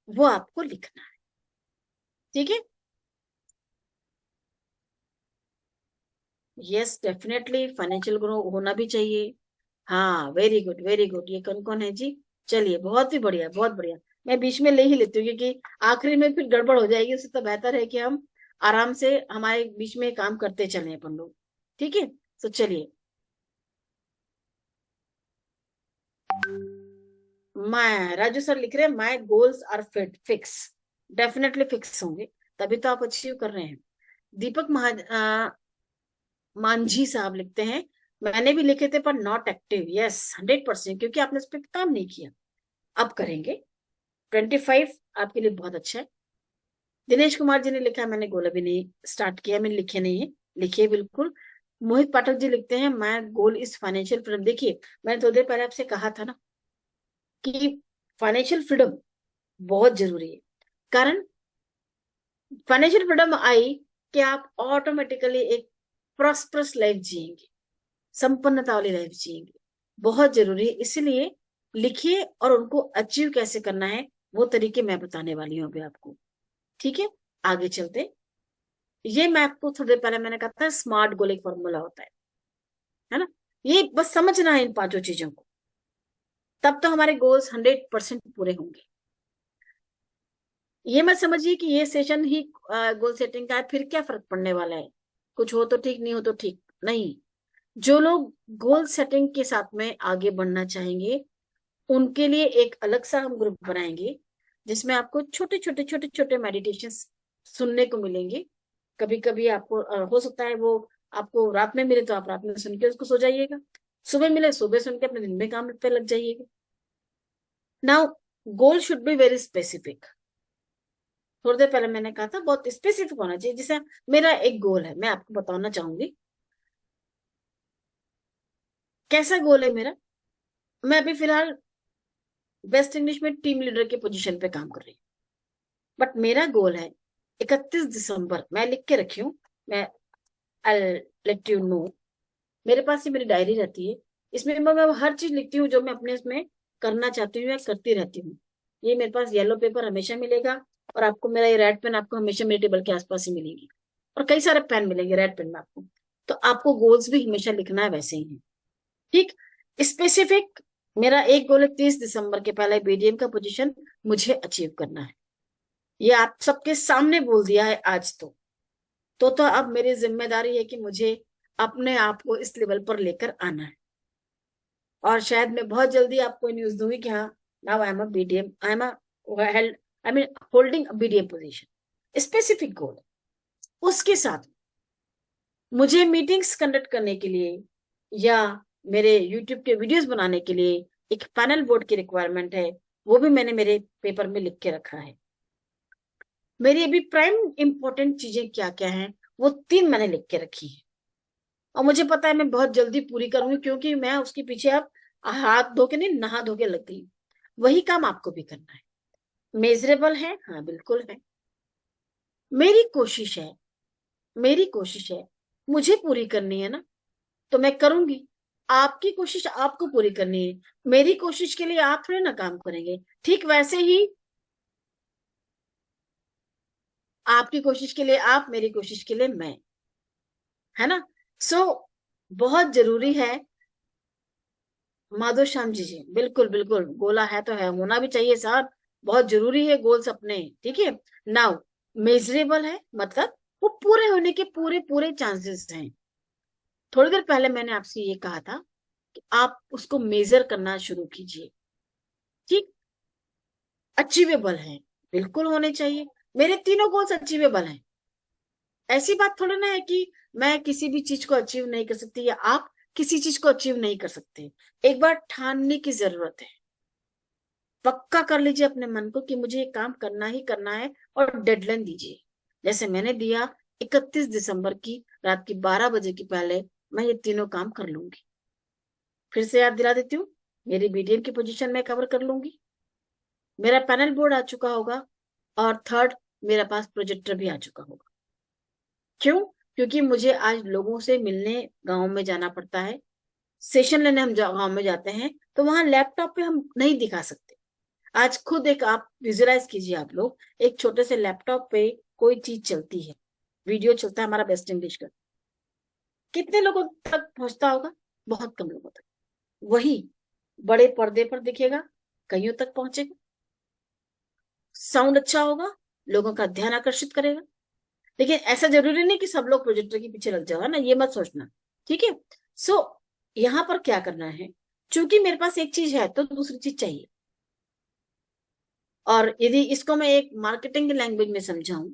Speaker 1: वो आपको लिखना है, ठीक है। यस डेफिनेटली फाइनेंशियल ग्रो होना भी चाहिए। हाँ वेरी गुड वेरी गुड। ये कौन कौन है जी? चलिए बहुत ही बढ़िया बहुत बढ़िया। मैं बीच में ले ही लेती हूँ क्योंकि आखिरी में फिर गड़बड़ हो जाएगी, उससे तो बेहतर है कि हम आराम से हमारे बीच में काम करते चले अपन लोग, ठीक है। तो चलिए, मैं राजू सर लिख रहे हैं my goals are fit fix, definitely fix होंगे, तभी तो आप अचीव कर रहे हैं। दीपक मांझी साहब लिखते हैं मैंने भी लिखे थे पर नॉट एक्टिव, यस 100%, क्योंकि आपने उस पर काम नहीं किया, अब करेंगे। 25 आपके लिए बहुत अच्छा है। दिनेश कुमार जी ने लिखा है मैंने गोल अभी नहीं स्टार्ट किया, मैंने लिखे नहीं है, लिखिए बिल्कुल। मोहित पाठक जी लिखते हैं my goal is financial freedom. देखिए मैंने थोड़ी देर पहले आपसे कहा था ना कि फाइनेंशियल फ्रीडम बहुत जरूरी है, कारण फाइनेंशियल फ्रीडम आई कि आप ऑटोमेटिकली एक प्रॉस्परस लाइफ जिएंगे, संपन्नता वाली लाइफ जिएंगे, बहुत जरूरी है। इसलिए लिखिए और उनको अचीव कैसे करना है वो तरीके मैं बताने वाली हूँ अभी आपको, ठीक है। आगे चलते, ये मैं आपको थोड़ी देर पहले मैंने कहा था स्मार्ट गोल एक फॉर्मूला होता है ना। ये बस समझना है इन 5 चीजों को, तब तो हमारे गोल्स 100% पूरे होंगे। ये मत समझिए कि ये सेशन ही गोल सेटिंग का है, फिर क्या फर्क पड़ने वाला है, कुछ हो तो ठीक नहीं हो तो ठीक नहीं। जो लोग गोल सेटिंग के साथ में आगे बढ़ना चाहेंगे उनके लिए एक अलग सा हम ग्रुप बनाएंगे, जिसमें आपको छोटे छोटे छोटे छोटे मेडिटेशन सुनने को मिलेंगे। कभी कभी आपको हो सकता है वो आपको रात में मिले तो आप रात में सुन के उसको सो जाइएगा, सुबह मिले सुबह सुन के अपने दिन में काम पे लग जाइएगा। Now goal should be very specific. थोड़ी देर पहले मैंने कहा था बहुत स्पेसिफिक होना चाहिए। जैसे मेरा एक गोल है, मैं आपको बताना चाहूंगी कैसा गोल है मेरा। मैं अभी फिलहाल वेस्ट इंडीज में टीम लीडर की पोजीशन पे काम कर रही हूँ, बट मेरा गोल है 31 दिसंबर, मैं लिख के रखी हूँ, मैं आई लेट यू नो। मेरे पास ही मेरी डायरी रहती है, इसमें मैं हर चीज लिखती हूँ जो मैं अपने इसमें करना चाहती हूँ या करती रहती हूँ। ये मेरे पास येलो पेपर हमेशा मिलेगा, और आपको मेरा ये रेड पेन आपको हमेशा मेरे टेबल के आसपास ही मिलेगी, और कई सारे पेन मिलेंगे रेड पेन में आपको। तो आपको गोल्स भी हमेशा लिखना है वैसे ही है, ठीक। स्पेसिफिक मेरा एक गोल है 30 दिसंबर के पहले BDM का पोजीशन मुझे अचीव करना है। ये आप सबके सामने बोल दिया है आज तो अब मेरी जिम्मेदारी है कि मुझे अपने आप को इस लेवल पर लेकर आना है। और शायद मैं बहुत जल्दी आपको न्यूज दूंगी कि हाँ now I am a BDM, I am held I mean holding a BDM position, specific goal. उसके साथ मुझे मीटिंग्स कंडक्ट करने के लिए या मेरे यूट्यूब के वीडियोस बनाने के लिए एक पैनल बोर्ड की रिक्वायरमेंट है, वो भी मैंने मेरे पेपर में लिख के रखा है। मेरी अभी प्राइम इंपॉर्टेंट चीजें क्या क्या हैं वो 3 मैंने लिख के रखी है, और मुझे पता है मैं बहुत जल्दी पूरी करूंगी क्योंकि मैं उसके पीछे अब हाथ धो के नहीं नहा धो के लग गई। वही काम आपको भी करना है। मेजरेबल है, हाँ बिल्कुल है। मेरी कोशिश है, मेरी कोशिश है, मुझे पूरी करनी है ना, तो मैं करूंगी। आपकी कोशिश आपको पूरी करनी है, मेरी कोशिश के लिए आप थोड़े ना काम करेंगे, ठीक वैसे ही आपकी कोशिश के लिए आप, मेरी कोशिश के लिए मैं, है ना। सो बहुत जरूरी है। माधो श्याम जी बिल्कुल बिल्कुल, गोला है तो है, होना भी चाहिए साहब, बहुत जरूरी है गोल्स अपने, ठीक है। नाउ मेजरेबल है मतलब वो पूरे होने के पूरे पूरे चांसेस हैं। थोड़ी देर पहले मैंने आपसे ये कहा था कि आप उसको मेजर करना शुरू कीजिए, ठीक। अचीवेबल है, बिल्कुल होने चाहिए। मेरे तीनों गोल्स अचीवेबल हैं, ऐसी बात थोड़ी ना है कि मैं किसी भी चीज को अचीव नहीं कर सकती या आप किसी चीज को अचीव नहीं कर सकते। एक बार ठानने की जरूरत है। पक्का कर लीजिए अपने मन को कि मुझे ये काम करना ही करना है, और डेडलाइन दीजिए। जैसे मैंने दिया 31 दिसंबर की रात की 12 बजे की पहले मैं ये तीनों काम कर लूंगी। फिर से याद दिला देती हूँ, मेरी बीडीएम की पोजीशन में कवर कर लूंगी, मेरा पैनल बोर्ड आ चुका होगा, और थर्ड, मेरा पास प्रोजेक्टर भी आ चुका होगा। क्यों? क्योंकि मुझे आज लोगों से मिलने गांव में जाना पड़ता है, सेशन लेने हम गांव में जाते हैं, तो वहां लैपटॉप पे हम नहीं दिखा सकते। आज खुद एक आप विजुअलाइज कीजिए, आप लोग एक छोटे से लैपटॉप पे कोई चीज चलती है, वीडियो चलता है हमारा बेस्ट इंग्लिश का, कितने लोगों तक पहुंचता होगा? बहुत कम लोगों तक। वही बड़े पर्दे पर दिखेगा, कईयों तक पहुंचेगा, साउंड अच्छा होगा, लोगों का ध्यान आकर्षित करेगा। लेकिन ऐसा जरूरी नहीं कि सब लोग प्रोजेक्टर के पीछे लग जाओ, है ना, ये मत सोचना। ठीक है। सो यहाँ पर क्या करना है, चूंकि मेरे पास एक चीज है तो दूसरी चीज चाहिए। और यदि इसको मैं एक मार्केटिंग लैंग्वेज में समझाऊं,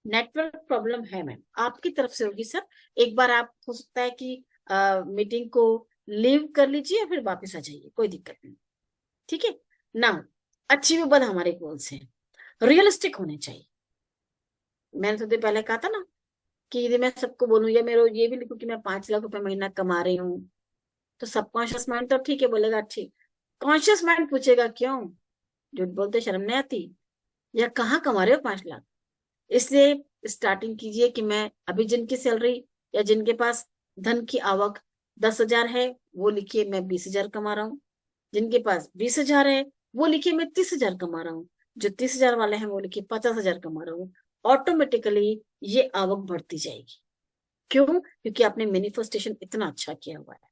Speaker 1: नेटवर्क प्रॉब्लम है मैम, आपकी तरफ से होगी सर। एक बार आप हो सकता है कि मीटिंग को लीव कर लीजिए या फिर वापस आ जाइए, कोई दिक्कत नहीं। ठीक है ना। अचीवेबल हमारे गोल्स हैं, रियलिस्टिक होने चाहिए। मैंने तो पहले कहा था ना कि यदि मैं सबको बोलूं या मेरे ये भी लिखूं कि मैं 5 लाख रुपए महीना कमा रही हूँ, तो सबकॉन्शियस माइंड तो ठीक है बोलेगा ठीक, कॉन्शियस माइंड पूछेगा क्यों, झूठ बोलते शर्म नहीं आती, या कहाँ कमा रहे हो 5 लाख। इसलिए स्टार्टिंग कीजिए कि मैं अभी जिनकी सैलरी या जिनके पास धन की आवक 10,000 है, वो लिखिए मैं 20,000 कमा रहा हूँ। जिनके पास 20,000 है, वो लिखिए मैं 30,000 कमा रहा हूँ। जो 30,000 वाले हैं, वो लिखिए 50,000 कमा रहा हूँ। ऑटोमेटिकली ये आवक बढ़ती जाएगी। क्यों? क्योंकि आपने मैनिफेस्टेशन इतना अच्छा किया हुआ है।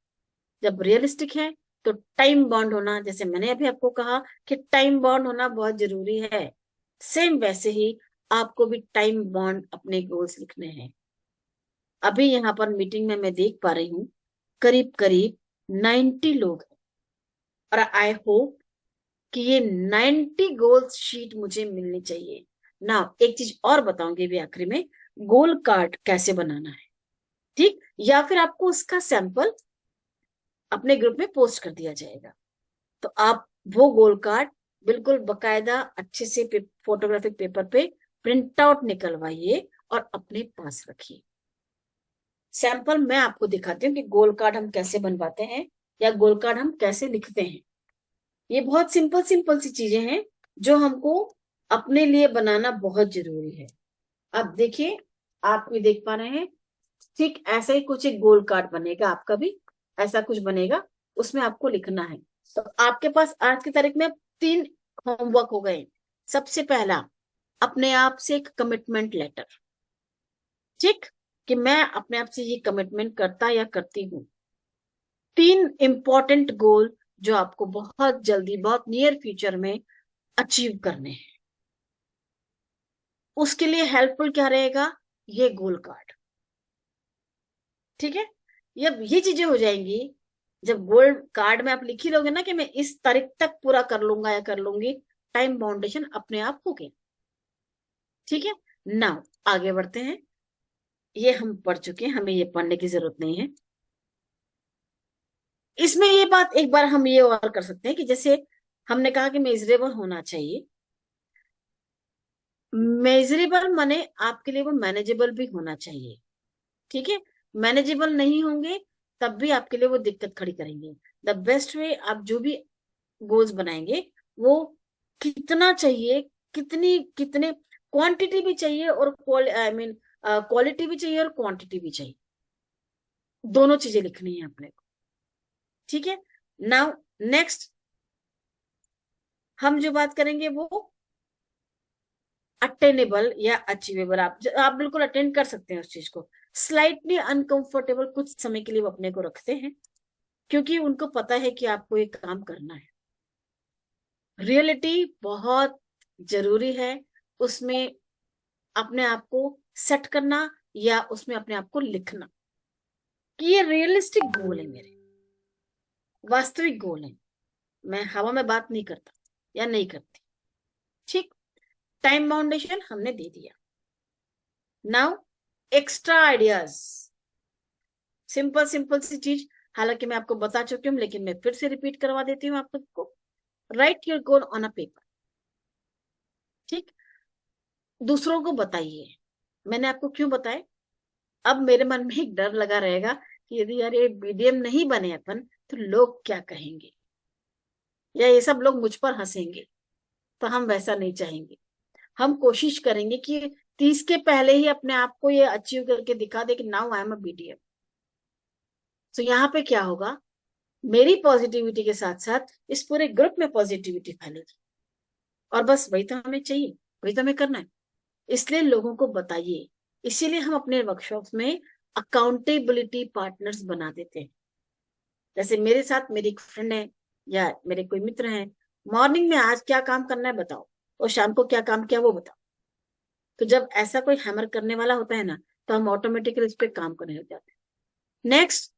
Speaker 1: जब रियलिस्टिक है तो टाइम बाउंड होना, जैसे मैंने अभी आपको कहा कि टाइम बाउंड होना बहुत जरूरी है, सेम वैसे ही आपको भी टाइम बाउंड अपने गोल्स लिखने हैं। अभी यहाँ पर मीटिंग में मैं देख पा रही हूँ करीब करीब 90 लोग हैं, और आई होप कि ये 90 गोल्स शीट मुझे मिलनी चाहिए ना। एक चीज और बताऊंगी भी आखिरी में, गोल कार्ड कैसे बनाना है। ठीक, या फिर आपको उसका सैंपल अपने ग्रुप में पोस्ट कर दिया जाएगा, तो आप वो गोल कार्ड बिल्कुल बकायदा अच्छे से फोटोग्राफिक पेपर पे प्रिंट आउट निकलवाइए और अपने पास रखिए। सैंपल मैं आपको दिखाती हूँ कि गोल कार्ड हम कैसे बनवाते हैं या गोल कार्ड हम कैसे लिखते हैं। ये बहुत सिंपल सिंपल सी चीजें हैं जो हमको अपने लिए बनाना बहुत जरूरी है। अब देखिए, आप भी देख पा रहे हैं, ठीक ऐसा ही कुछ एक गोल कार्ड बनेगा आपका भी, ऐसा कुछ बनेगा, उसमें आपको लिखना है। तो आपके पास आज की तारीख में 3 होमवर्क हो गए। सबसे पहला, अपने आप से एक कमिटमेंट लेटर। ठीक, कि मैं अपने आप से ये कमिटमेंट करता या करती हूँ। 3 इंपॉर्टेंट गोल जो आपको बहुत जल्दी, बहुत नियर फ्यूचर में अचीव करने हैं। उसके लिए हेल्पफुल क्या रहेगा? ये गोल कार्ड। ठीक है। जब ये चीजें हो जाएंगी, जब गोल्ड कार्ड में आप लिख ही लोगे ना कि मैं इस तारीख तक पूरा कर लूंगा या कर लूंगी, टाइम बाउंडेशन अपने आप हो गया। ठीक है ना। आगे बढ़ते हैं। ये हम पढ़ चुके हैं, हमें ये पढ़ने की जरूरत नहीं है। इसमें ये बात एक बार हम ये और कर सकते हैं कि जैसे हमने कहा कि मेजरेबल होना चाहिए। मेजरेबल माने आपके लिए वो मैनेजेबल भी होना चाहिए। ठीक है। मैनेजेबल नहीं होंगे तब भी आपके लिए वो दिक्कत खड़ी करेंगे। द बेस्ट वे, आप जो भी गोल्स बनाएंगे, वो कितना चाहिए, कितनी कितने क्वांटिटी भी चाहिए और आई मीन क्वालिटी भी चाहिए और क्वांटिटी भी चाहिए, दोनों चीजें लिखनी है अपने को। ठीक है। नाउ नेक्स्ट हम जो बात करेंगे वो अटेनेबल या अचीवेबल। आप बिल्कुल अटेंड कर सकते हैं उस चीज को। स्लाइटली अनकंफर्टेबल कुछ समय के लिए वो अपने को रखते हैं, क्योंकि उनको पता है कि आपको एक काम करना है। रियलिटी बहुत जरूरी है, उसमें अपने आप को सेट करना या उसमें अपने आप को लिखना कि ये रियलिस्टिक गोल है, मेरे वास्तविक गोल है। मैं हवा में बात नहीं करता या नहीं करती। ठीक, टाइम बाउंडेशन हमने दे दिया। Now extra ideas, simple simple सी चीज, हालांकि मैं आपको बता चुकी हूँ लेकिन मैं फिर से रिपीट करवा देती हूँ आप सबको। Right your goal on a paper. ठीक, दूसरों को बताइए। मैंने आपको क्यों बताया, अब मेरे मन में एक डर लगा रहेगा कि यदि यार ये बीडीएम नहीं बने अपन तो लोग क्या कहेंगे, या ये सब लोग मुझ पर हंसेंगे। तो हम वैसा नहीं चाहेंगे। हम कोशिश करेंगे कि 30 के पहले ही अपने आप को ये अचीव करके दिखा दे कि now I am a BDM. तो यहाँ पे क्या होगा, मेरी पॉजिटिविटी के साथ साथ इस पूरे ग्रुप में पॉजिटिविटी फैलेगी। और बस वही तो हमें चाहिए, वही तो हमें करना है। इसलिए लोगों को बताइए। इसीलिए हम अपने वर्कशॉप्स में अकाउंटेबिलिटी पार्टनर्स बना देते हैं। जैसे मेरे साथ मेरी एक फ्रेंड है या मेरे कोई मित्र हैं, मॉर्निंग में आज क्या काम करना है बताओ, और शाम को क्या काम किया वो बताओ। तो जब ऐसा कोई हैमर करने वाला होता है ना, तो हम ऑटोमेटिकली इस पे काम करने लग जाते हैं। नेक्स्ट,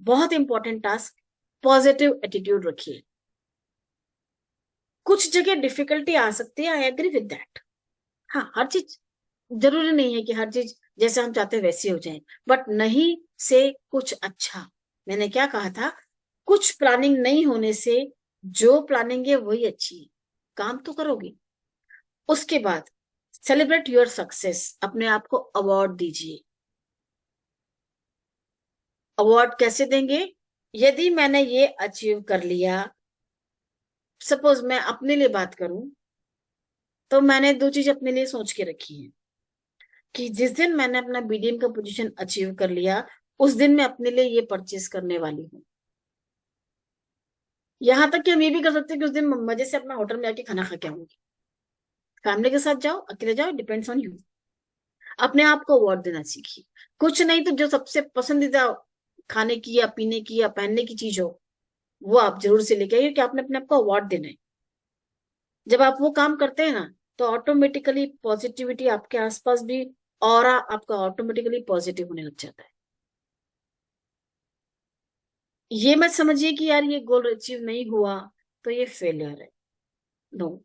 Speaker 1: बहुत इंपॉर्टेंट टास्क, पॉजिटिव एटीट्यूड रखिए। कुछ जगह डिफिकल्टी आ सकती है, आई एग्री विद दैट। हाँ, हर चीज जरूरी नहीं है कि हर चीज जैसे हम चाहते हैं वैसी हो जाए, बट नहीं से कुछ अच्छा। मैंने क्या कहा था, कुछ प्लानिंग नहीं होने से जो प्लानिंग है वही अच्छी है, काम तो करोगे। उसके बाद सेलिब्रेट योर सक्सेस, अपने आप को अवार्ड दीजिए। अवार्ड कैसे देंगे, यदि मैंने ये अचीव कर लिया, सपोज मैं अपने लिए बात करूं, तो मैंने दो चीज अपने लिए सोच के रखी है कि जिस दिन मैंने अपना बीडीएम का पोजीशन अचीव कर लिया, उस दिन मैं अपने लिए ये परचेस करने वाली हूँ। यहां तक कि हम ये भी कर सकते हैं कि उस दिन मजे से अपना होटल में आके खाना खा के आऊंगी। फैमिली के साथ जाओ, अकेले जाओ, डिपेंड्स ऑन यू। अपने आप को अवार्ड देना सीखिए। कुछ नहीं तो जो सबसे पसंदीदा खाने की या पीने की या पहनने की चीज हो, वो आप जरूर से लेके आइए कि आपने अपने आप को अवार्ड देना है। जब आप वो काम करते हैं ना, तो ऑटोमेटिकली पॉजिटिविटी आपके आसपास भी, ऑरा आपका ऑटोमेटिकली पॉजिटिव होने लग जाता है। ये मत समझिए कि यार ये गोल अचीव नहीं हुआ तो ये फेलियर है। नो,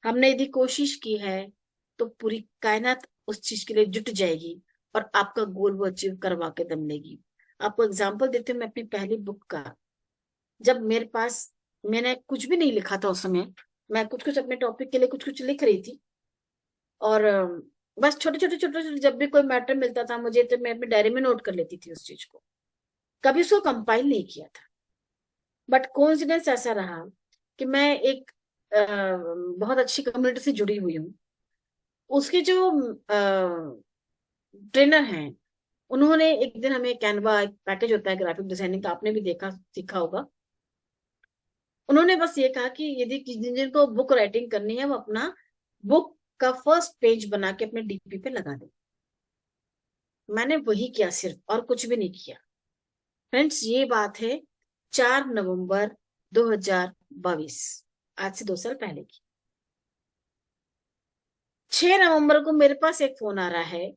Speaker 1: हमने यदि कोशिश की है तो पूरी कायनात उस चीज के लिए जुट जाएगी और आपका गोल वो अचीव करवा के दम लेगी। आपको एग्जांपल देते हैं मैं अपनी पहली बुक का। जब मेरे पास, मैंने कुछ भी नहीं लिखा था उस समय, मैं कुछ कुछ अपने टॉपिक के लिए कुछ कुछ लिख रही थी, और बस छोटे छोटे जब भी कोई मैटर मिलता था मुझे, तो मैं अपनी डायरी में नोट कर लेती थी उस चीज को। कभी उसको कंपाइल नहीं किया था। बट कोइंसिडेंस ऐसा रहा कि मैं एक बहुत अच्छी कम्युनिटी से जुड़ी हुई हूँ। उसके जो ट्रेनर हैं, उन्होंने एक दिन हमें कैनवा, एक पैकेज होता है ग्राफिक डिजाइनिंग का, आपने भी देखा सीखा होगा। उन्होंने बस ये कहा कि यदि जिन जिनको बुक राइटिंग करनी है वो अपना बुक का फर्स्ट पेज बना के अपने डीपी पे लगा दे। मैंने वही किया सिर्फ, और कुछ भी नहीं किया। फ्रेंड्स, ये बात है 4 नवंबर 2022, आज से 2 साल पहले की। 6 नवंबर को मेरे पास एक फोन आ रहा है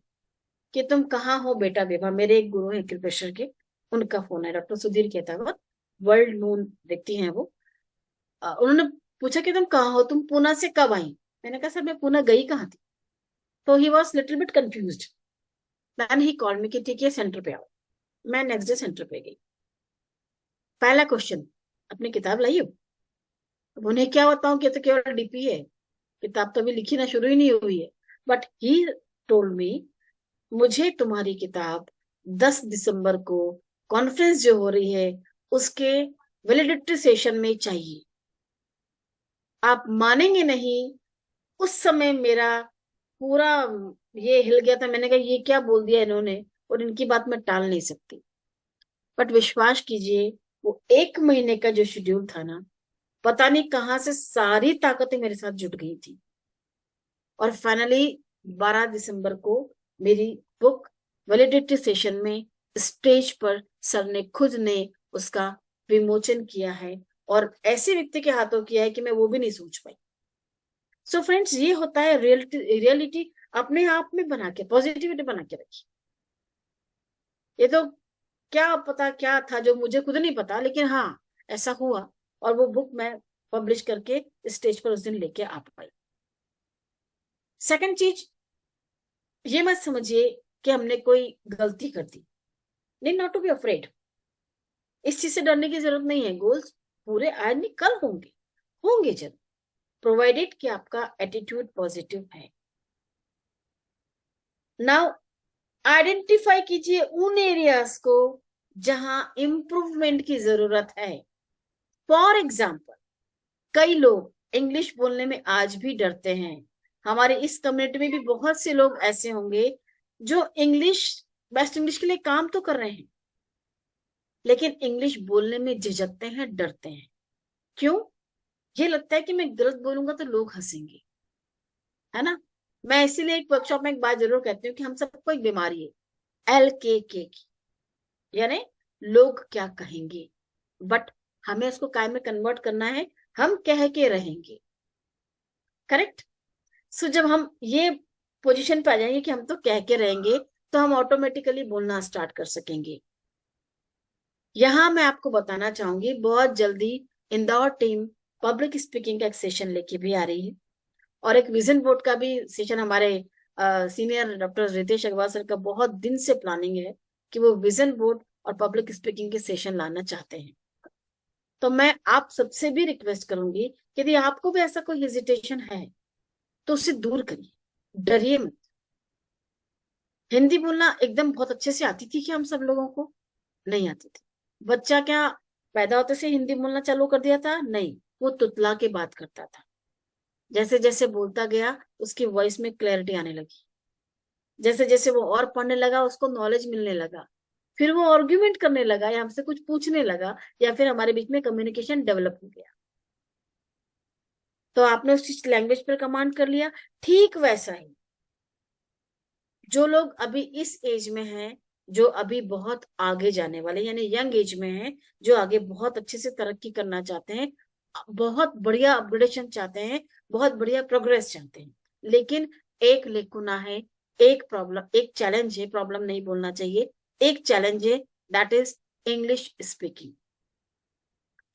Speaker 1: कि तुम कहाँ हो बेटा बेबा। मेरे एक गुरु हैं कृपेश्वर के, उनका फोन है, डॉक्टर सुधीर केतावत, वर्ल्ड नोन व्यक्ति हैं वो। उन्होंने पूछा कि तुम कहाँ हो, तुम पूना से कब आई। मैंने कहा सर मैं पूना गई कहाँ थी। तो he was little bit confused. Then he called me कि ठीक है सेंटर पे आओ। मैं नेक्स्ट डे सेंटर पे गई। पहला क्वेश्चन, अपनी किताब लाई हो। अब उन्हें क्या बताऊं कि ये तो केवल डीपी है, किताब तो अभी लिखी ना शुरू ही नहीं हुई है। बट ही टोल्ड मी, मुझे तुम्हारी किताब 10 दिसंबर को कॉन्फ्रेंस जो हो रही है उसके वैलिडिटी सेशन में चाहिए। आप मानेंगे नहीं, उस समय मेरा पूरा ये हिल गया था। मैंने कहा ये क्या बोल दिया इन्होंने, और इनकी बात मैं टाल नहीं सकती। बट विश्वास कीजिए, वो 1 महीने का जो शेड्यूल था ना, पता नहीं कहाँ से सारी ताकतें मेरे साथ जुट गई थी। और फाइनली 12 दिसंबर को मेरी बुक वैलिडिटी सेशन में स्टेज पर सर ने खुद ने उसका विमोचन किया है, और ऐसे व्यक्ति के हाथों किया है कि मैं वो भी नहीं सोच पाई। सो फ्रेंड्स, ये होता है रियलिटी अपने आप में बना के, पॉजिटिविटी बना के रखिए। ये तो क्या पता क्या था जो मुझे खुद नहीं पता, लेकिन हाँ ऐसा हुआ। और वो बुक मैं पब्लिश करके स्टेज पर उस दिन लेके आ पाई। सेकंड चीज, ये मत समझिए कि हमने कोई गलती कर दी, नहीं, नॉट टू बी अफ्रेड, इस चीज से डरने की जरूरत नहीं है। गोल्स पूरे आए नहीं, कल होंगे, होंगे जब, प्रोवाइडेड कि आपका एटीट्यूड पॉजिटिव है। नाउ आइडेंटिफाई कीजिए उन एरियाज को जहां इंप्रूवमेंट की जरूरत है। फॉर एग्जाम्पल, कई लोग इंग्लिश बोलने में आज भी डरते हैं। हमारे इस कम्युनिटी में भी बहुत से लोग ऐसे होंगे जो इंग्लिश, बेस्ट इंग्लिश के लिए काम तो कर रहे हैं, लेकिन इंग्लिश बोलने में झिझकते हैं, डरते हैं। क्यों? ये लगता है कि मैं गलत बोलूंगा तो लोग हंसेंगे, है ना। मैं इसीलिए एक वर्कशॉप में एक बात जरूर कहती हूँ कि हम सबको एक बीमारी है, LKK की, यानी लोग क्या कहेंगे, बट हमें उसको काय में कन्वर्ट करना है, हम कह के रहेंगे। करेक्ट। सो जब हम ये पोजीशन पे आ जाएंगे कि हम तो कह के रहेंगे, तो हम ऑटोमेटिकली बोलना स्टार्ट कर सकेंगे। यहां मैं आपको बताना चाहूंगी, बहुत जल्दी इंदौर टीम पब्लिक स्पीकिंग का एक सेशन लेके भी आ रही है, और एक विजन बोर्ड का भी सेशन हमारे senior doctor Ritesh Agrawal sir का बहुत दिन से प्लानिंग है कि वो विजन बोर्ड और पब्लिक स्पीकिंग के सेशन लाना चाहते हैं। तो मैं आप सबसे भी रिक्वेस्ट करूंगी कि यदि आपको भी ऐसा कोई हेजिटेशन है तो उसे दूर करिए, डरिए मत। हिंदी बोलना एकदम बहुत अच्छे से आती थी कि हम सब लोगों को? नहीं आती थी। बच्चा क्या पैदा होते से हिंदी बोलना चालू कर दिया था? नहीं, वो तुतला के बात करता था। जैसे जैसे बोलता गया उसकी वॉइस में क्लैरिटी आने लगी, जैसे जैसे वो और पढ़ने लगा उसको नॉलेज मिलने लगा, फिर वो आर्ग्यूमेंट करने लगा या हमसे कुछ पूछने लगा, या फिर हमारे बीच में कम्युनिकेशन डेवलप हो गया। तो आपने उस लैंग्वेज पर कमांड कर लिया। ठीक वैसा ही जो लोग अभी इस एज में हैं, जो अभी बहुत आगे जाने वाले यानी यंग एज में हैं, जो आगे बहुत अच्छे से तरक्की करना चाहते हैं, बहुत बढ़िया अपग्रेडेशन चाहते हैं, बहुत बढ़िया प्रोग्रेस चाहते हैं, लेकिन एक लेकुना है, एक प्रॉब्लम, एक चैलेंज है, प्रॉब्लम नहीं बोलना चाहिए, एक चैलेंज है, that is English speaking.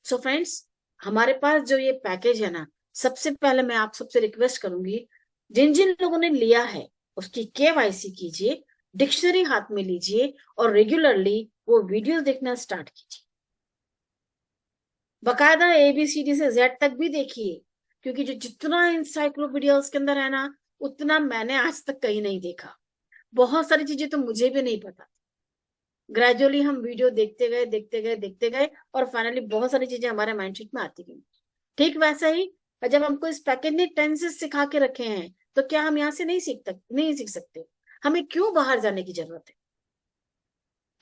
Speaker 1: So friends, हमारे पास जो ये पैकेज है ना, सबसे पहले मैं आप सबसे रिक्वेस्ट करूंगी, जिन जिन लोगों ने लिया है उसकी KYC कीजिए, डिक्शनरी हाथ में लीजिए और रेगुलरली वो वीडियो देखना स्टार्ट कीजिए। बकायदा ABCD से Z तक भी देखिए, क्योंकि जो जितना इंसाइक्लोपीडिया उसके अंदर है ना, उतना मैंने आज तक कहीं नहीं देखा। बहुत सारी चीजें तो मुझे भी नहीं पता। ग्रेजुअली हम वीडियो देखते गए देखते गए देखते गए, और फाइनली बहुत सारी चीजें हमारे माइंडसेट में आती गई। ठीक वैसा ही जब हमको इस पैकेज ने टेंसेस सिखा के रखे हैं, तो क्या हम यहाँ से नहीं सीख सकते? हमें क्यों बाहर जाने की जरूरत है?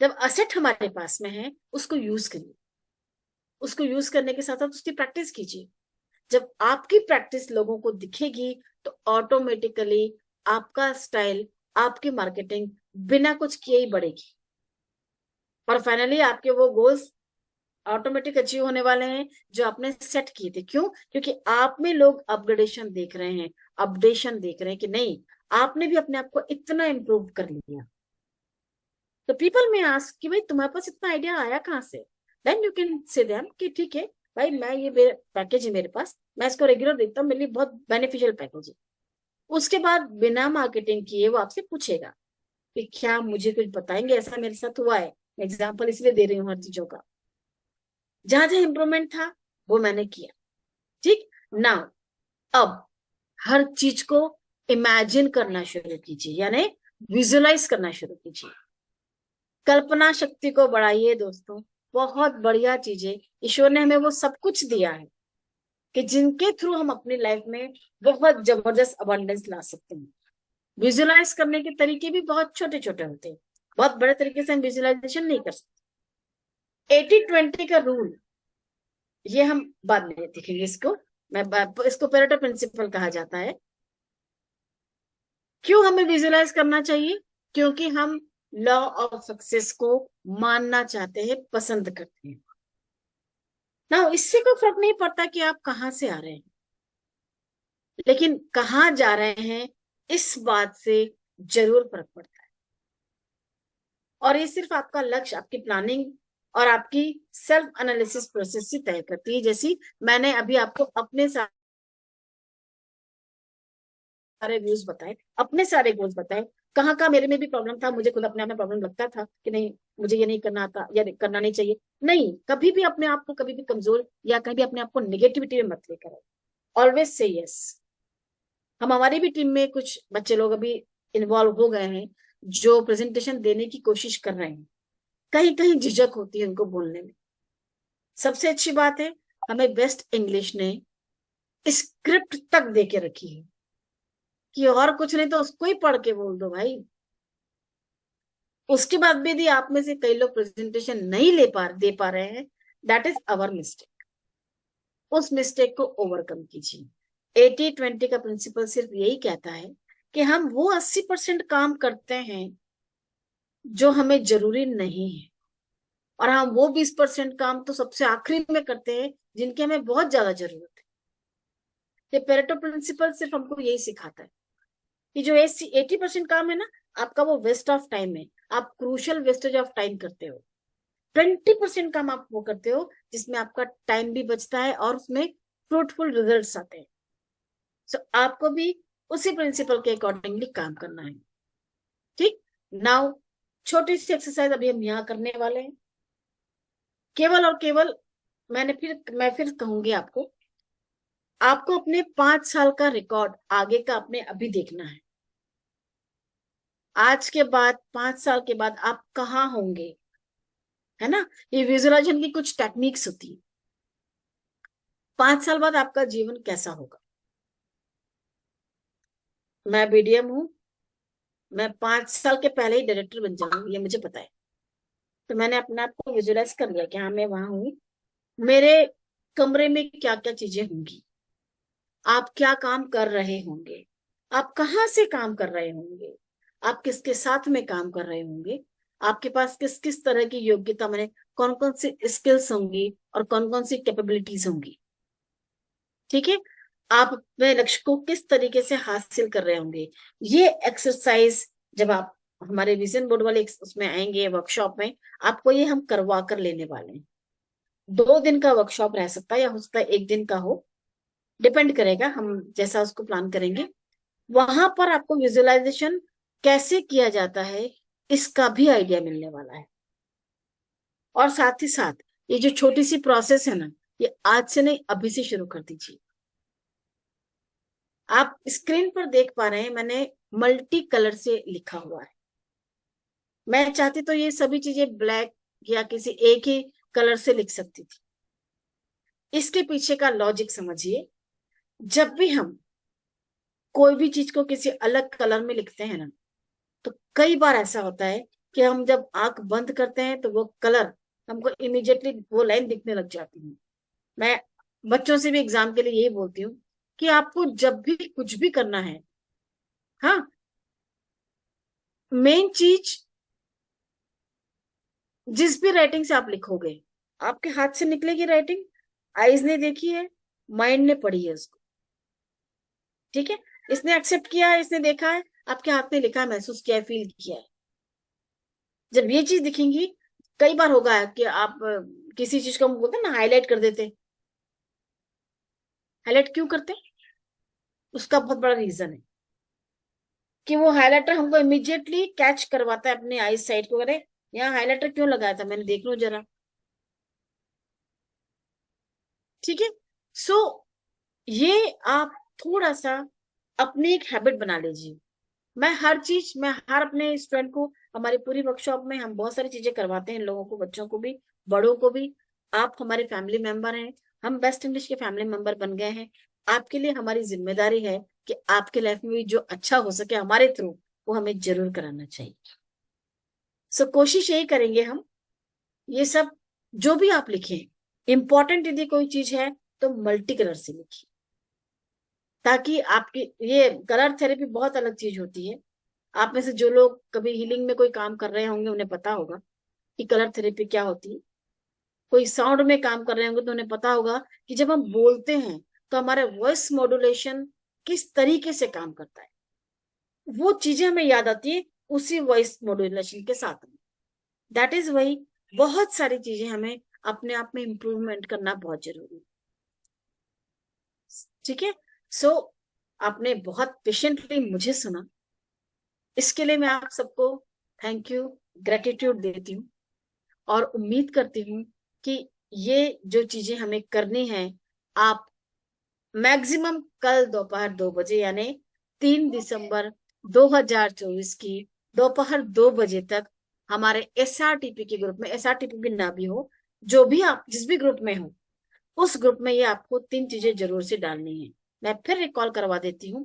Speaker 1: जब असेट हमारे पास में है उसको यूज करिए, उसको यूज करने के साथ साथ उसकी प्रैक्टिस कीजिए। जब आपकी प्रैक्टिस लोगों को दिखेगी तो ऑटोमेटिकली आपका स्टाइल, आपकी मार्केटिंग बिना कुछ किए ही बढ़ेगी, और फाइनली आपके वो गोल्स ऑटोमेटिक अचीव होने वाले हैं जो आपने सेट किए थे। क्यों? क्योंकि आप में लोग अपग्रेडेशन देख रहे हैं, अपडेशन देख रहे हैं कि नहीं, आपने भी अपने आप को इतना इंप्रूव कर लिया। तो पीपल में आस्क कि भाई तुम्हारे पास इतना आइडिया आया कहाँ से? Then you can say them कि ठीक है भाई, मैं ये पैकेज है मेरे पास, मैं इसको रेगुलर देखता हूँ, मेरे लिए बहुत बेनिफिशियल पैकेज है। उसके बाद बिना मार्केटिंग किए वो आपसे पूछेगा कि क्या मुझे कुछ बताएंगे, ऐसा मेरे साथ हुआ है। एग्जाम्पल इसलिए दे रही हूँ हर चीजों का, जहां जहां इंप्रूवमेंट था वो मैंने किया। ठीक ना, अब हर चीज को इमेजिन करना शुरू कीजिए, यानी विजुअलाइज करना शुरू कीजिए। कल्पना शक्ति को बढ़ाइए दोस्तों, बहुत बढ़िया चीजें ईश्वर ने हमें वो सब कुछ दिया है कि जिनके थ्रू हम अपनी लाइफ में बहुत जबरदस्त अबंडेंस ला सकते हैं। विजुअलाइज करने के तरीके भी बहुत छोटे छोटे होते हैं, बहुत बड़े तरीके से हम विजुअलाइजेशन नहीं कर सकते। 80-20 का रूल, ये हम बाद में देखेंगे, इसको पेरेटो प्रिंसिपल कहा जाता है। क्यों हमें विजुअलाइज करना चाहिए? क्योंकि हम लॉ ऑफ सक्सेस को मानना चाहते हैं, पसंद करते हैं ना। इससे कोई फर्क नहीं पड़ता कि आप कहां से आ रहे हैं, लेकिन कहां जा रहे हैं इस बात से जरूर फर्क पड़ता है। और ये सिर्फ आपका लक्ष्य, आपकी प्लानिंग और आपकी सेल्फ एनालिसिस प्रोसेस से तय करती है। जैसी मैंने अभी आपको अपने सारे व्यूज बताए, अपने सारे गोल्स बताए, कहाँ कहाँ मेरे में भी प्रॉब्लम था, मुझे खुद अपने आप में प्रॉब्लम लगता था कि नहीं मुझे ये नहीं करना आता या करना नहीं चाहिए। नहीं, कभी भी अपने आप को कभी भी कमजोर या कभी भी अपने आप को नेगेटिविटी में मत लेकर आओ। Always say yes. हम हमारी भी टीम में कुछ बच्चे लोग अभी इन्वॉल्व हो गए हैं जो प्रेजेंटेशन देने की कोशिश कर रहे हैं, कहीं कहीं झिझक होती है उनको बोलने में। सबसे अच्छी बात है, हमें बेस्ट इंग्लिश ने स्क्रिप्ट तक दे के रखी है कि और कुछ नहीं तो उसको ही पढ़ के बोल दो भाई। उसके बाद भी यदि आप में से कई लोग प्रेजेंटेशन नहीं दे पा रहे हैं, दैट इज अवर मिस्टेक। उस मिस्टेक को ओवरकम कीजिए। 80-20 का प्रिंसिपल सिर्फ यही कहता है कि हम वो 80% काम करते हैं जो हमें जरूरी नहीं है, और हम वो 20% काम तो सबसे आखिरी में करते हैं जिनकी हमें बहुत ज्यादा जरूरत है। ये पेरेटो प्रिंसिपल सिर्फ हमको यही सिखाता है कि जो 80% काम है ना आपका, वो वेस्ट ऑफ टाइम है। आप क्रूशल वेस्टेज ऑफ टाइम करते हो। 20% काम आप वो करते हो जिसमें आपका टाइम भी बचता है और उसमें फ्रूटफुल रिजल्ट्स आते हैं। सो आपको भी उसी प्रिंसिपल के अकॉर्डिंगली काम करना है। ठीक। नाउ छोटी सी एक्सरसाइज अभी हम यहाँ करने वाले हैं। केवल और केवल मैं फिर कहूंगी आपको, आपको अपने 5 साल का रिकॉर्ड आगे का अपने अभी देखना है। आज के बाद 5 साल के बाद आप कहाँ होंगे, है ना। ये विजुअलाइजेशन की कुछ टेक्निक्स होती है। 5 साल बाद आपका जीवन कैसा होगा। मैं बीडीएम हूं, मैं 5 साल के पहले ही डायरेक्टर बन जाऊंगी, ये मुझे पता है। तो मैंने अपने आप को विजुअलाइज कर लिया कि हाँ मैं वहां हूँ। मेरे कमरे में क्या क्या चीजें होंगी, आप क्या काम कर रहे होंगे, आप कहाँ से काम कर रहे होंगे, आप किसके साथ में काम कर रहे होंगे, आपके पास किस किस तरह की योग्यता, मैंने कौन कौन सी स्किल्स होंगी और कौन कौन सी कैपेबिलिटीज होंगी। ठीक है। आप अपने लक्ष्य को किस तरीके से हासिल कर रहे होंगे। ये एक्सरसाइज जब आप हमारे विजन बोर्ड वाले उसमें आएंगे वर्कशॉप में, आपको ये हम करवा कर लेने वाले हैं। 2 दिन का वर्कशॉप रह सकता है या हो सकता है 1 दिन का हो, डिपेंड करेगा हम जैसा उसको प्लान करेंगे। वहां पर आपको विजुअलाइजेशन कैसे किया जाता है इसका भी आइडिया मिलने वाला है। और साथ ही साथ ये जो छोटी सी प्रोसेस है ना, ये आज से नहीं अभी से शुरू कर दीजिए। आप स्क्रीन पर देख पा रहे हैं मैंने मल्टी कलर से लिखा हुआ है। मैं चाहती तो ये सभी चीजें ब्लैक या किसी एक ही कलर से लिख सकती थी। इसके पीछे का लॉजिक समझिए। जब भी हम कोई भी चीज को किसी अलग कलर में लिखते हैं ना, तो कई बार ऐसा होता है कि हम जब आंख बंद करते हैं तो वो कलर हमको इमीडिएटली वो लाइन दिखने लग जाती है। मैं बच्चों से भी एग्जाम के लिए यही बोलती हूँ कि आपको जब भी कुछ भी करना है, हाँ, मेन चीज जिस भी राइटिंग से आप लिखोगे आपके हाथ से निकलेगी राइटिंग। आईज ने देखी है, माइंड ने पढ़ी है उसको। ठीक है। इसने एक्सेप्ट किया है, इसने देखा है, आपके हाथ में लिखा है, महसूस किया है, फील किया है। जब ये चीज दिखेंगी, कई बार होगा कि आप किसी चीज को हम बोलते हैं ना हाईलाइट कर देते हैं। हाईलाइट क्यों करते हैं, उसका बहुत बड़ा रीजन है कि वो हाईलाइटर हमको इमीडिएटली कैच करवाता है अपने आई साइड को। अरे यहाँ हाईलाइटर क्यों लगाया था, मैंने देख लूं जरा। ठीक है। सो ये आप थोड़ा सा अपनी एक हैबिट बना लीजिए। मैं हर अपने स्टूडेंट को, हमारी पूरी वर्कशॉप में हम बहुत सारी चीजें करवाते हैं लोगों को, बच्चों को भी, बड़ों को भी। आप हमारे फैमिली मेंबर हैं, हम बेस्ट इंग्लिश के फैमिली मेंबर बन गए हैं। आपके लिए हमारी जिम्मेदारी है कि आपके लाइफ में भी जो अच्छा हो सके हमारे थ्रू, वो हमें जरूर कराना चाहिए। सो कोशिश यही करेंगे हम, ये सब जो भी आप लिखें, इंपॉर्टेंट यदि कोई चीज है तो मल्टी कलर से लिखिए, ताकि आपकी ये कलर थेरेपी बहुत अलग चीज होती है। आप में से जो लोग कभी हीलिंग में कोई काम कर रहे होंगे उन्हें पता होगा कि कलर थेरेपी क्या होती है। कोई साउंड में काम कर रहे होंगे तो उन्हें पता होगा कि जब हम बोलते हैं तो हमारा वॉइस मॉड्यूलेशन किस तरीके से काम करता है। वो चीजें हमें याद आती है उसी वॉइस मॉड्यूलेशन के साथ में। दैट इज वही बहुत सारी चीजें हमें अपने आप में इम्प्रूवमेंट करना बहुत जरूरी है। ठीक है। सो आपने बहुत पेशेंटली मुझे सुना, इसके लिए मैं आप सबको थैंक यू, ग्रेटिट्यूड देती हूँ। और उम्मीद करती हूँ कि ये जो चीजें हमें करनी है, आप मैक्सिमम कल दोपहर 2 बजे यानी 3 दिसंबर 2024 की दोपहर 2 बजे तक हमारे SRTP के ग्रुप में, SRTP भी ना भी हो, जो भी आप जिस भी ग्रुप में हो, उस ग्रुप में ये आपको 3 चीजें जरूर से डालनी है। मैं फिर रिकॉल करवा देती हूँ।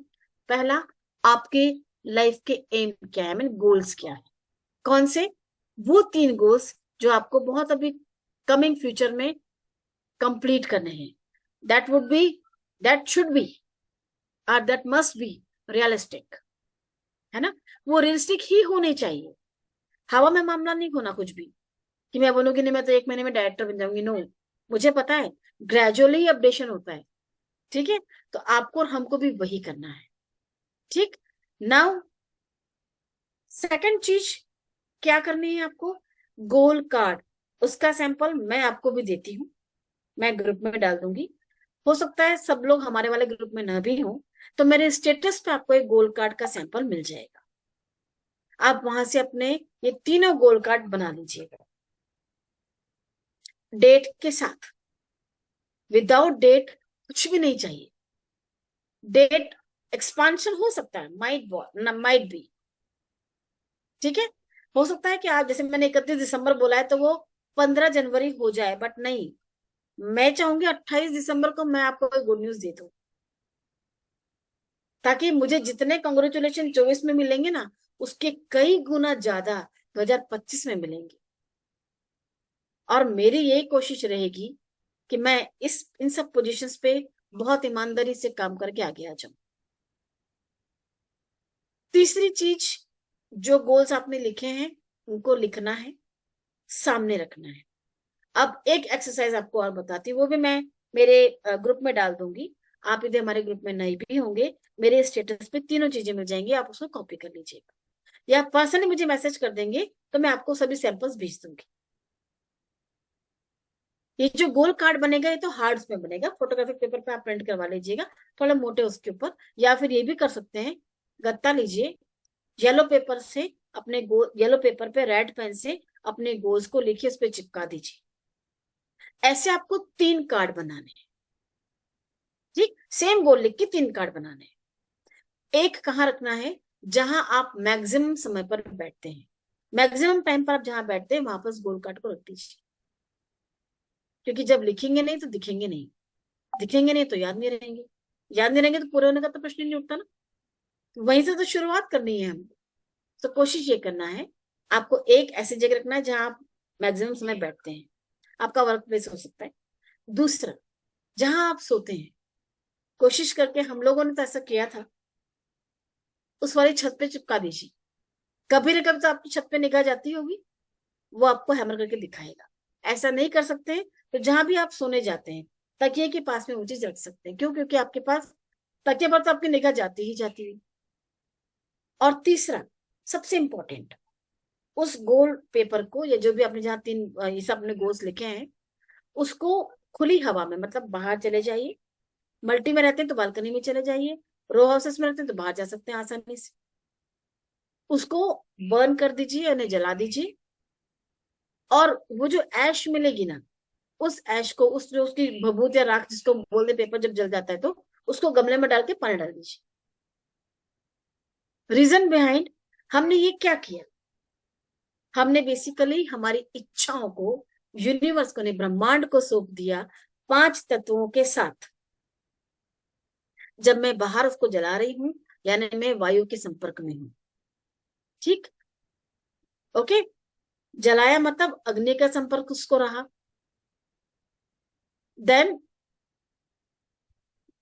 Speaker 1: पहला, आपके लाइफ के एम क्या है, मीन गोल्स क्या है, कौन से वो 3 गोल्स जो आपको बहुत अभी कमिंग फ्यूचर में कंप्लीट करने हैं। That would be, that should be, और दैट मस्ट बी रियलिस्टिक, है ना। वो रियलिस्टिक ही होने चाहिए, हवा में मामला नहीं होना कुछ भी, कि मैं बोलूंगी नहीं मैं तो 1 महीने में डायरेक्टर बन जाऊंगी। नो, मुझे पता है ग्रेजुअली ही अपडेशन होता है। ठीक है, तो आपको और हमको भी वही करना है। ठीक। नाउ सेकंड चीज क्या करनी है आपको, गोल कार्ड, उसका सैंपल मैं आपको भी देती हूँ, मैं ग्रुप में डाल दूंगी। हो सकता है सब लोग हमारे वाले ग्रुप में न भी हो, तो मेरे स्टेटस पे आपको एक गोल कार्ड का सैंपल मिल जाएगा। आप वहां से अपने ये तीनों गोल कार्ड बना लीजिएगा, डेट के साथ। विदाउट डेट कुछ भी नहीं चाहिए। डेट एक्सपांशन हो सकता है, माइट बी, ठीक है। हो सकता है कि आज जैसे मैंने 31 दिसंबर बोला है तो वो 15 जनवरी हो जाए, बट नहीं, मैं चाहूंगी 28 दिसंबर को मैं आपको कोई गुड न्यूज दे दूं, ताकि मुझे जितने कॉन्ग्रेचुलेशन 24 में मिलेंगे ना, उसके कई गुना ज्यादा 2025 में मिलेंगे। और मेरी यही कोशिश रहेगी कि मैं इन सब पोजीशंस पे बहुत ईमानदारी से काम करके आगे आ जाऊं। तीसरी चीज, जो गोल्स आपने लिखे हैं उनको लिखना है, सामने रखना है। अब एक एक्सरसाइज आपको और बताती हूँ, वो भी मैं मेरे ग्रुप में डाल दूंगी। आप यदि हमारे ग्रुप में नहीं भी होंगे, मेरे स्टेटस पे तीनों चीजें मिल जाएंगी, आप उसको कॉपी कर लीजिएगा, या पर्सनली मुझे मैसेज कर देंगे तो मैं आपको सभी सैंपल्स भेज दूंगी। ये जो गोल कार्ड बनेगा ये तो हार्ड्स में बनेगा, फोटोग्राफिक पेपर पे आप प्रिंट करवा लीजिएगा, थोड़ा मोटे उसके ऊपर, या फिर ये भी कर सकते हैं, गत्ता लीजिए, येलो पेपर से अपने गोल, येलो पेपर पे रेड पेन से अपने गोल्स को लिखिए, उस पर चिपका दीजिए। ऐसे आपको 3 कार्ड बनाने हैं। ठीक, सेम गोल लिख के 3 कार्ड बनाने हैं। एक कहाँ रखना है, जहां आप मैक्सिमम समय पर बैठते हैं, मैक्सिमम टाइम पर आप जहां बैठते हैं वहां पर गोल कार्ड को रख दीजिए, क्योंकि जब लिखेंगे नहीं तो दिखेंगे नहीं, दिखेंगे नहीं तो याद नहीं रहेंगे, याद नहीं रहेंगे तो पूरे होने का तो प्रश्न नहीं उठता ना। तो वहीं से तो शुरुआत करनी है हमको। तो कोशिश ये करना है, आपको एक ऐसी जगह रखना है जहां आप मैक्सिमम समय बैठते हैं, आपका वर्क प्लेस हो सकता है। दूसरा, जहां आप सोते हैं, कोशिश करके, हम लोगों ने तो ऐसा किया था, उस वाली छत पे चिपका दीजिए। कभी ना कभी तो आपकी छत पे निगाह जाती होगी, वो आपको हैमर करके दिखाएगा। ऐसा नहीं कर सकते हैं तो जहां भी आप सोने जाते हैं, तकिए के पास में वो चीज रख सकते हैं। क्यों? क्योंकि आपके पास तकिए पर तो आपकी निगाह जाती ही जाती है। और तीसरा, सबसे इंपॉर्टेंट, उस गोल पेपर को, या जो भी आपने जहाँ ये सब अपने गोल्स लिखे हैं, उसको खुली हवा में, मतलब बाहर चले जाइए। मल्टी में रहते हैं तो बालकनी में चले जाइए, रो हाउसेस में रहते हैं तो बाहर जा सकते हैं आसानी से। उसको बर्न कर दीजिए, उन्हें जला दीजिए, और वो जो ऐश मिलेगी ना, उस ऐश को, उस जो उसकी भभूत या राख जिसको बोलते, पेपर जब जल जाता है तो उसको गमले में डाल के पानी डाल दीजिए। रीजन बिहाइंड, हमने ये क्या किया, हमने बेसिकली हमारी इच्छाओं को यूनिवर्स को, ने ब्रह्मांड को सौंप दिया 5 तत्वों के साथ। जब मैं बाहर उसको जला रही हूं, यानी मैं वायु के संपर्क में हूं। ठीक, ओके। जलाया मतलब अग्नि का संपर्क उसको रहा। देन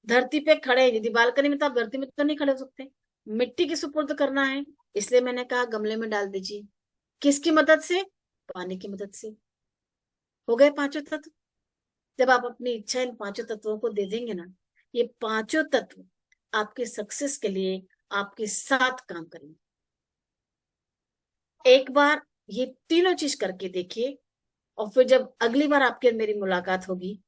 Speaker 1: धरती पे खड़े, यदि बालकनी में तो आप धरती में तो नहीं खड़े हो सकते, मिट्टी की सुपुर्द करना है, इसलिए मैंने कहा गमले में डाल दीजिए। किसकी मदद से? पानी की मदद से। हो गए 5 तत्व। जब आप अपनी इच्छा इन 5 तत्वों को दे देंगे ना, ये 5 तत्व आपके सक्सेस के लिए आपके साथ काम करेंगे। एक बार ये तीनों चीज करके देखिए, और फिर जब अगली बार आपके मेरी मुलाकात होगी,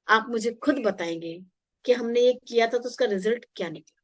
Speaker 1: आप मुझे खुद बताएंगे कि हमने ये किया था तो उसका रिजल्ट क्या निकला।